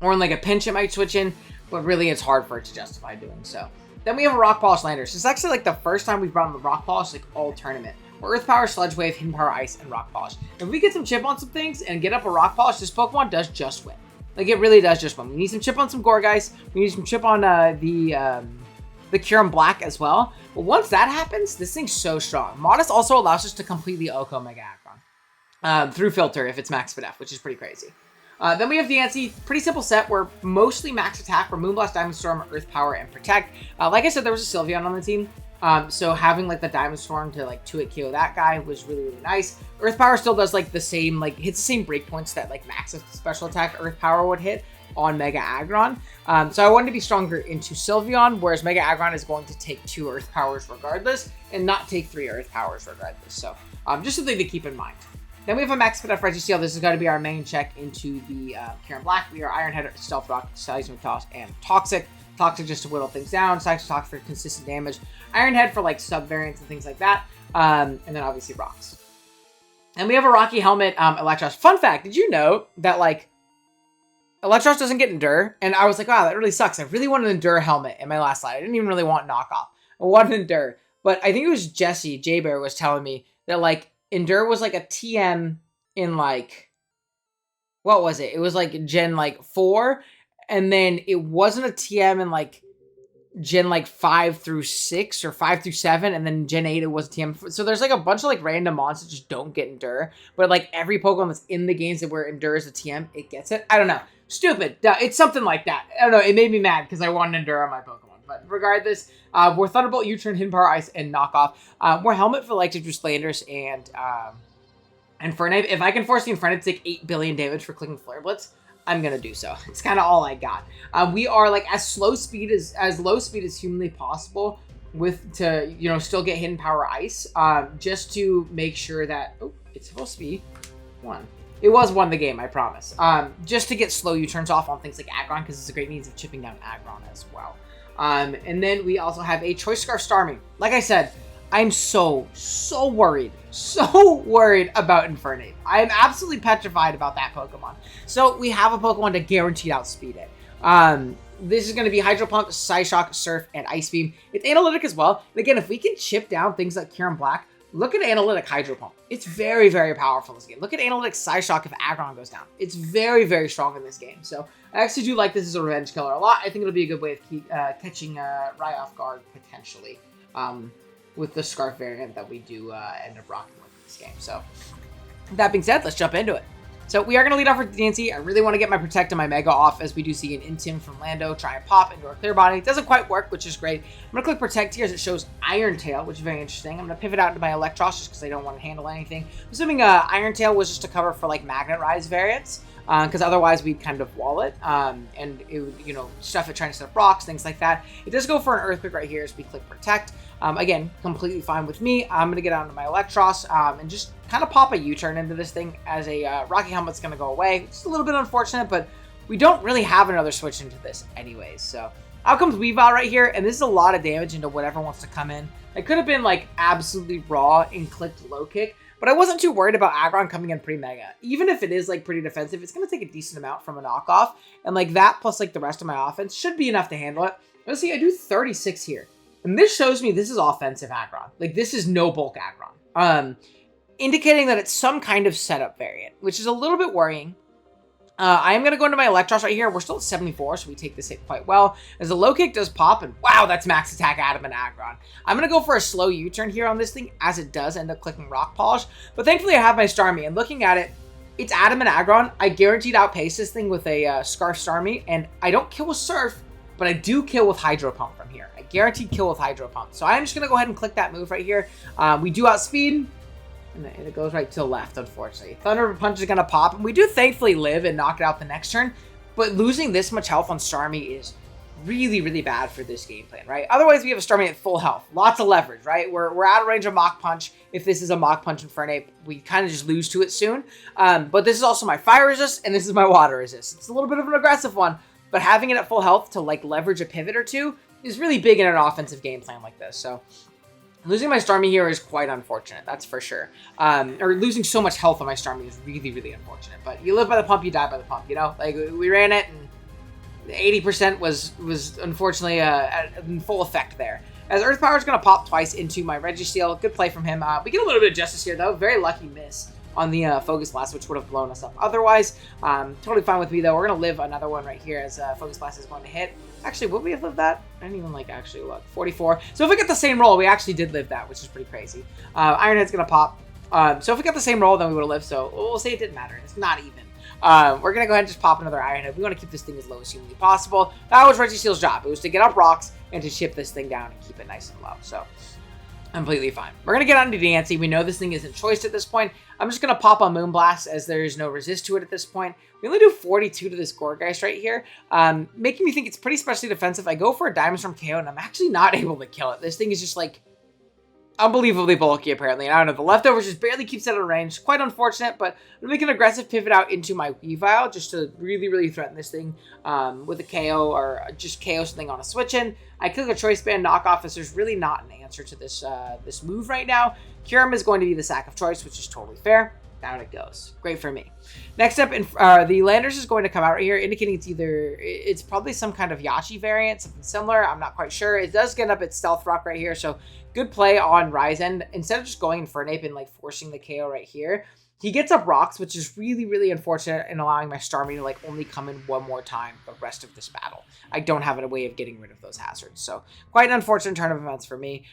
Speaker 1: or in like a pinch it might switch in, but really it's hard for it to justify doing so. Then we have a Rock Polish Landers. It's actually like the first time we've brought in the Rock Polish like all tournament. We're Earth Power, Sludge Wave, Hidden Power, Ice, and Rock Polish. If we get some chip on some things and get up a Rock Polish, this Pokemon does just win. Like, it really does just win. We need some chip on some Gourgeist. We need some chip on the Cure in Black as well. But once that happens, this thing's so strong. Modest also allows us to completely Oko Mega Aggron through Filter if it's max FNF, which is pretty crazy. Then we have the Diancie. Pretty simple set. We're mostly max attack. We're Moonblast, Diamond Storm, Earth Power, and Protect. Like I said, there was a Sylveon on the team. So having like the Diamond Storm to like 2-hit KO that guy was really, really nice. Earth Power still does like the same, like hits the same breakpoints that like max special attack Earth Power would hit on Mega Aggron. So I wanted to be stronger into Sylveon, whereas Mega Aggron is going to take 2 Earth Powers regardless and not take 3 Earth Powers regardless. So just something to keep in mind. Then we have a Max FNF Registeel. This is going to be our main check into the Cure in Black. We are Iron Head, Stealth Rock, Seismic Toss, and Toxic. Toxic just to whittle things down. Seismic Toss for consistent damage. Iron Head for like sub-variants and things like that. And then obviously Rocks. And we have a Rocky Helmet, Electros. Fun fact, did you know that like Electros doesn't get Endure? And I was like, wow, that really sucks. I really wanted an Endure helmet in my last slide. I didn't even really want Knockoff. I wanted Endure. But I think it was Jesse, J-Bear, was telling me that like Endure was like a TM in like, what was it? It was like Gen like 4, and then it wasn't a TM in like Gen like 5 through 6 or 5 through 7, and then Gen 8 it was a TM. So there's like a bunch of like random monsters that just don't get Endure, but like every Pokemon that's in the games that where Endure is a TM, it gets it. I don't know. Stupid. It's something like that. I don't know. It made me mad because I wanted Endure on my Pokemon. But regardless, we're Thunderbolt, U-Turn, Hidden Power, Ice, and Knockoff. We're Helmet for like just Landers and Infernape. If I can force the Infernape to take 8 billion damage for clicking Flare Blitz, I'm gonna do so. It's kind of all I got. We are like as low speed as humanly possible to still get Hidden Power Ice, just to make sure that it's supposed to be 1. It was 1 the game, I promise. Just to get slow U-turns off on things like Aggron, because it's a great means of chipping down Aggron as well. And then we also have a Choice Scarf Starmie. Like I said, I'm so worried about Infernape. I am absolutely petrified about that Pokemon. So we have a Pokemon to guaranteed outspeed it. This is going to be Hydro Pump, Psyshock, Surf, and Ice Beam. It's Analytic as well. And again, if we can chip down things like Cure in Black, look at Analytic Hydro Pump. It's very, very powerful in this game. Look at Analytic Psyshock if Aggron goes down. It's very, very strong in this game. So I actually do like this as a revenge killer a lot. I think it'll be a good way of catching Rye off guard potentially with the Scarf variant that we do end up rocking with in this game. So that being said, let's jump into it. So we are going to lead off with Diancie. I really want to get my Protect and my Mega off, as we do see an Intim from Lando try and pop into our Clear Body. It doesn't quite work, which is great. I'm going to click Protect here as it shows Iron Tail, which is very interesting. I'm going to pivot out into my Electros just because I don't want to handle anything. I'm assuming Iron Tail was just to cover for like Magnet Rise variants. because otherwise we'd kind of wall it, and it would, stuff it trying to set up rocks, things like that. It does go for an Earthquake right here as we click Protect. Again, completely fine with me. I'm going to get onto my Electros and just kind of pop a U-turn into this thing as a Rocky Helmet's going to go away. It's a little bit unfortunate, but we don't really have another switch into this anyways. So out comes Weavile right here, and this is a lot of damage into whatever wants to come in. It could have been like absolutely raw and clicked low kick, but I wasn't too worried about aggron coming in pretty mega. Even if it is like pretty defensive, it's going to take a decent amount from a knockoff, and like that plus like the rest of my offense should be enough to handle it. Let's see, I do 36 here. And this shows me this is offensive aggron. Like, this is no bulk aggron. Indicating that it's some kind of setup variant, which is a little bit worrying. I am going to go into my Electros right here. We're still at 74, so we take this hit quite well. As the low kick does pop, and wow, that's max attack Adamant aggron. I'm going to go for a slow U-turn here on this thing, as it does end up clicking Rock Polish. But thankfully, I have my Starmie, and looking at it, it's Adamant aggron. I guaranteed outpace this thing with a Scarf Starmie, and I don't kill with Surf, but I do kill with Hydro Pump from here. I guaranteed kill with Hydro Pump. So I'm just going to go ahead and click that move right here. We do outspeed, and it goes right to the left, unfortunately. Thunder Punch is going to pop, and we do thankfully live and knock it out the next turn. But losing this much health on Starmie is really, really bad for this game plan, right? Otherwise, we have a Starmie at full health. Lots of leverage, right? We're out of range of Mach Punch. If this is a Mach Punch Infernape, we kind of just lose to it soon. But this is also my Fire Resist, and this is my Water Resist. It's a little bit of an aggressive one, but having it at full health to like leverage a pivot or two is really big in an offensive game plan like this. So losing my Starmie here is quite unfortunate, that's for sure. Or losing so much health on my Starmie is really, really unfortunate. But you live by the pump, you die by the pump, Like, we ran it, and 80% was unfortunately in full effect there. As Earth Power is going to pop twice into my Registeel. Good play from him. We get a little bit of justice here, though. Very lucky miss on the Focus Blast, which would have blown us up otherwise. Totally fine with me, though. We're going to live another one right here as Focus Blast is going to hit. Actually, would we have lived that? I didn't even, actually look. 44. So if we get the same roll, we actually did live that, which is pretty crazy. Iron Head's going to pop. So if we got the same roll, then we would have lived. So we'll say it didn't matter. It's not even. We're going to go ahead and just pop another Iron Head. We want to keep this thing as low as humanly possible. That was Registeel's job. It was to get up rocks and to chip this thing down and keep it nice and low. So completely fine. We're going to get on to Dancy. We know this thing isn't choiced at this point. I'm just going to pop on Moonblast as there's no resist to it at this point. We only do 42 to this Gourgeist right here, making me think it's pretty specially defensive. I go for a Diamond Storm KO, and I'm actually not able to kill it. This thing is just, unbelievably bulky, apparently. And I don't know, the leftovers just barely keeps it out of range. Quite unfortunate, but I'm going to make an aggressive pivot out into my Weavile just to really, really threaten this thing with a KO or just KO something on a switch-in. I click a Choice Band knockoff as there's really not an answer to this this move right now. Kyurem is going to be the sack of choice, which is totally fair. Down it goes. Great for me. Next up, the Landers is going to come out right here, indicating it's probably some kind of Yachi variant, something similar. I'm not quite sure. It does get up its Stealth Rock right here, so good play on Ryzen. Instead of just going Infernape and forcing the KO right here, he gets up rocks, which is really, really unfortunate in allowing my Starmie to only come in one more time the rest of this battle. I don't have a way of getting rid of those hazards. So quite an unfortunate turn of events for me.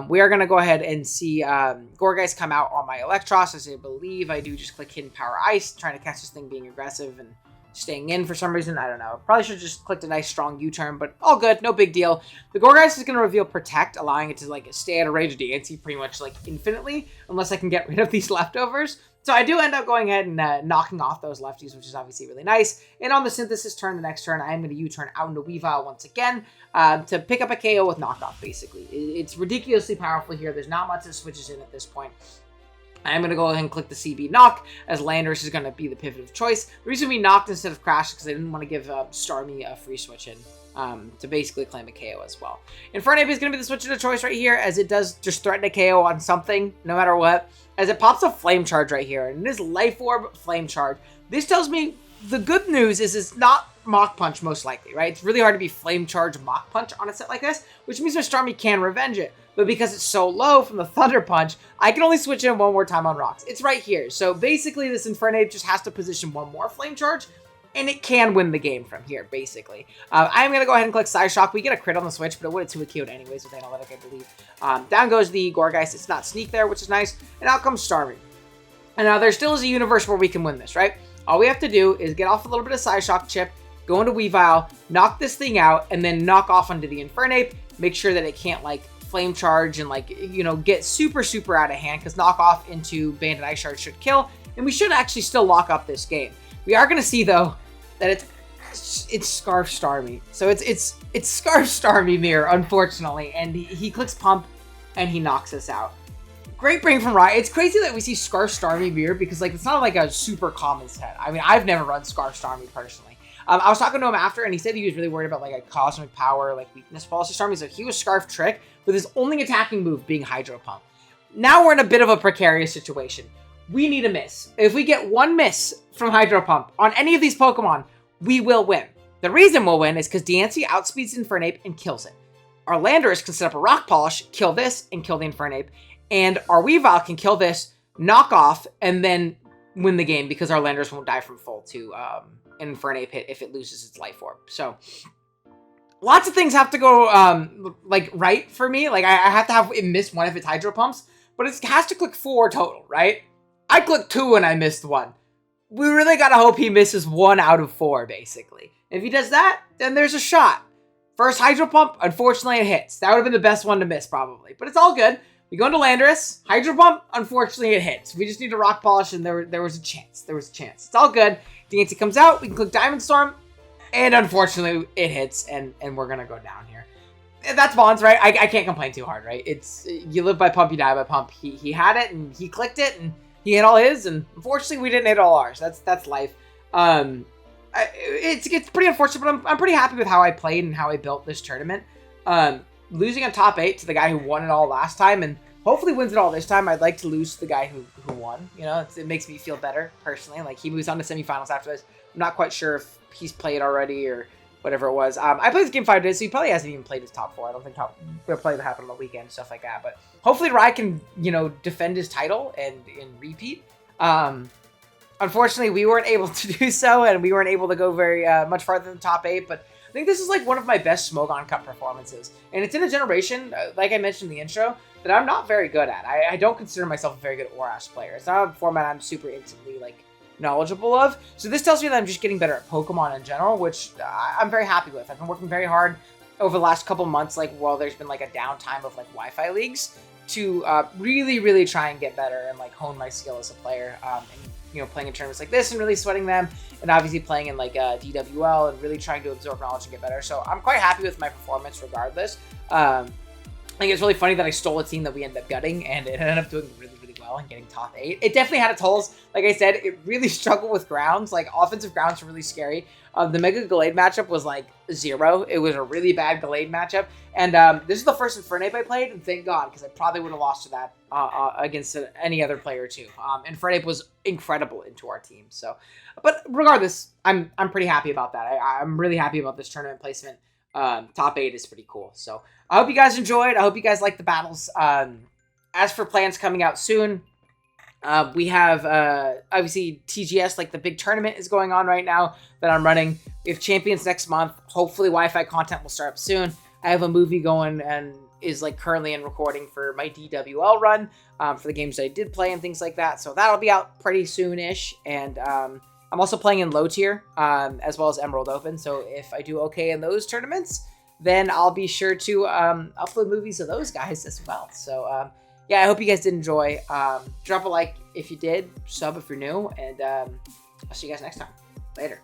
Speaker 1: We are going to go ahead and see Gourgeist come out on my Electros, as I believe I do just click Hidden Power Ice, trying to catch this thing being aggressive and staying in for some reason. I don't know. Probably should have just clicked a nice strong U-turn, but all good. No big deal. The Gourgeist is going to reveal Protect, allowing it to stay at a range of DNC pretty much infinitely, unless I can get rid of these leftovers. So I do end up going ahead and knocking off those lefties, which is obviously really nice. And on the Synthesis turn, the next turn, I am going to U-turn out into Weavile once again to pick up a KO with knockoff, basically. It's ridiculously powerful here. There's not much that switches in at this point. I'm going to go ahead and click the CB knock, as Landers is going to be the pivot of choice. The reason we knocked instead of crashed is because I didn't want to give Starmie a free switch in to basically claim a KO as well. Infernape is going to be the switch of choice right here, as it does just threaten a KO on something, no matter what, as it pops a Flame Charge right here. And this Life Orb Flame Charge, this tells me the good news is it's not Mach Punch, most likely, right? It's really hard to be Flame Charge Mach Punch on a set like this, which means my Starmie can revenge it. But because it's so low from the Thunder Punch, I can only switch in one more time on rocks. It's right here. So basically, this Infernape just has to position one more Flame Charge, and it can win the game from here, basically. I'm going to go ahead and click Psyshock. We get a crit on the switch, but it would have 2 KO'd anyways with Analytic, I believe. Down goes the Gourgeist. It's not Sneak there, which is nice. And out comes Starmie. And now there still is a universe where we can win this, right? All we have to do is get off a little bit of Psyshock chip, go into Weavile, knock this thing out, and then knock off onto the Infernape. Make sure that it can't, Flame Charge and, get super, super out of hand, because knock off into Bandit Ice Shard should kill, and we should actually still lock up this game. We are going to see, though, that it's Scarf Starmie. So it's Scarf Starmie Mirror, unfortunately. And he clicks Pump, and he knocks us out. Great bring from Riot. It's crazy that we see Scarf Starmie Mirror because, like, it's not like a super common set. I mean, I've never run Scarf Starmie personally. I was talking to him after, and he said he was really worried about, like, a Cosmic Power, like, weakness policy Starmie. So he was Scarf Trick with his only attacking move being Hydro Pump. Now we're in a bit of a precarious situation. We need a miss. If we get one miss from Hydro Pump on any of these Pokemon, we will win. The reason we'll win is because Diancie outspeeds Infernape and kills it. Our Landorus can set up a Rock Polish, kill this, and kill the Infernape. And our Weavile can kill this, knock off, and then win the game because our Landorus won't die from full to an Infernape hit if it loses its Life Orb. So lots of things have to go like right for me. Like I have to have it miss one of its Hydro Pumps, but it has to click 4 total, right? I clicked 2 and I missed 1. We really gotta hope he misses 1 out of 4, basically. If he does that, then there's a shot. First Hydro Pump, unfortunately it hits. That would have been the best one to miss, probably. But it's all good. We go into Landorus. Hydro Pump, unfortunately it hits. We just need a Rock Polish, and there was a chance. There was a chance. It's all good. Diancie comes out. We can click Diamond Storm, and unfortunately it hits, and we're gonna go down here. That's Bonds, right? I can't complain too hard, right? It's you live by Pump, you die by Pump. He had it, and he clicked it, and he hit all his, and unfortunately we didn't hit all ours. That's life. It's pretty unfortunate, but I'm pretty happy with how I played and how I built this tournament. Losing on top 8 to the guy who won it all last time, and hopefully wins it all this time. I'd like to lose to the guy who won. You know, it makes me feel better personally. Like, he moves on to semifinals after this. I'm not quite sure if he's played already or whatever it was. I played this game 5 days, so he probably hasn't even played his top 4. I don't think we'll play that happen on the weekend, stuff like that. But hopefully Rye can, you know, defend his title and repeat. Unfortunately, we weren't able to do so, and we weren't able to go very much farther than the top 8, but I think this is like one of my best Smogon Cup performances. And it's in a generation, like I mentioned in the intro, that I'm not very good at. I don't consider myself a very good ORAS player. It's not a format I'm super instantly, like, knowledgeable of. So this tells me that I'm just getting better at Pokemon in general, which I'm very happy with. I've been working very hard over the last couple months, like, while there's been, like, a downtime of, like, Wi-Fi leagues to really, really try and get better and, like, hone my skill as a player. And, you know, playing in tournaments like this and really sweating them, and obviously playing in, like, DWL and really trying to absorb knowledge and get better. So I'm quite happy with my performance regardless. I think it's really funny that I stole a team that we ended up gutting, and it ended up doing really, really well and getting top 8. It definitely had its holes. Like I said, it really struggled with grounds. Like, offensive grounds were really scary. The Mega Gallade matchup was, like, 0. It was a really bad Gallade matchup. And this is the first Infernape I played, and thank God, because I probably would have lost to that against any other player, too. Infernape was incredible into our team. So, but regardless, I'm pretty happy about that. I'm really happy about this tournament placement. Top 8 is pretty cool. So I hope you guys enjoyed. I hope you guys liked the battles. As for plans coming out soon, we have obviously TGS, like the big tournament is going on right now that I'm running. We have Champions next month. Hopefully Wi-Fi content will start up soon. I have a movie going and is, like, currently in recording for my DWL run for the games that I did play and things like that. So that'll be out pretty soon-ish. And I'm also playing in low tier, as well as Emerald Open. So if I do okay in those tournaments, then I'll be sure to upload movies of those guys as well. So yeah, I hope you guys did enjoy. Drop a like if you did, sub if you're new, and I'll see you guys next time. Later.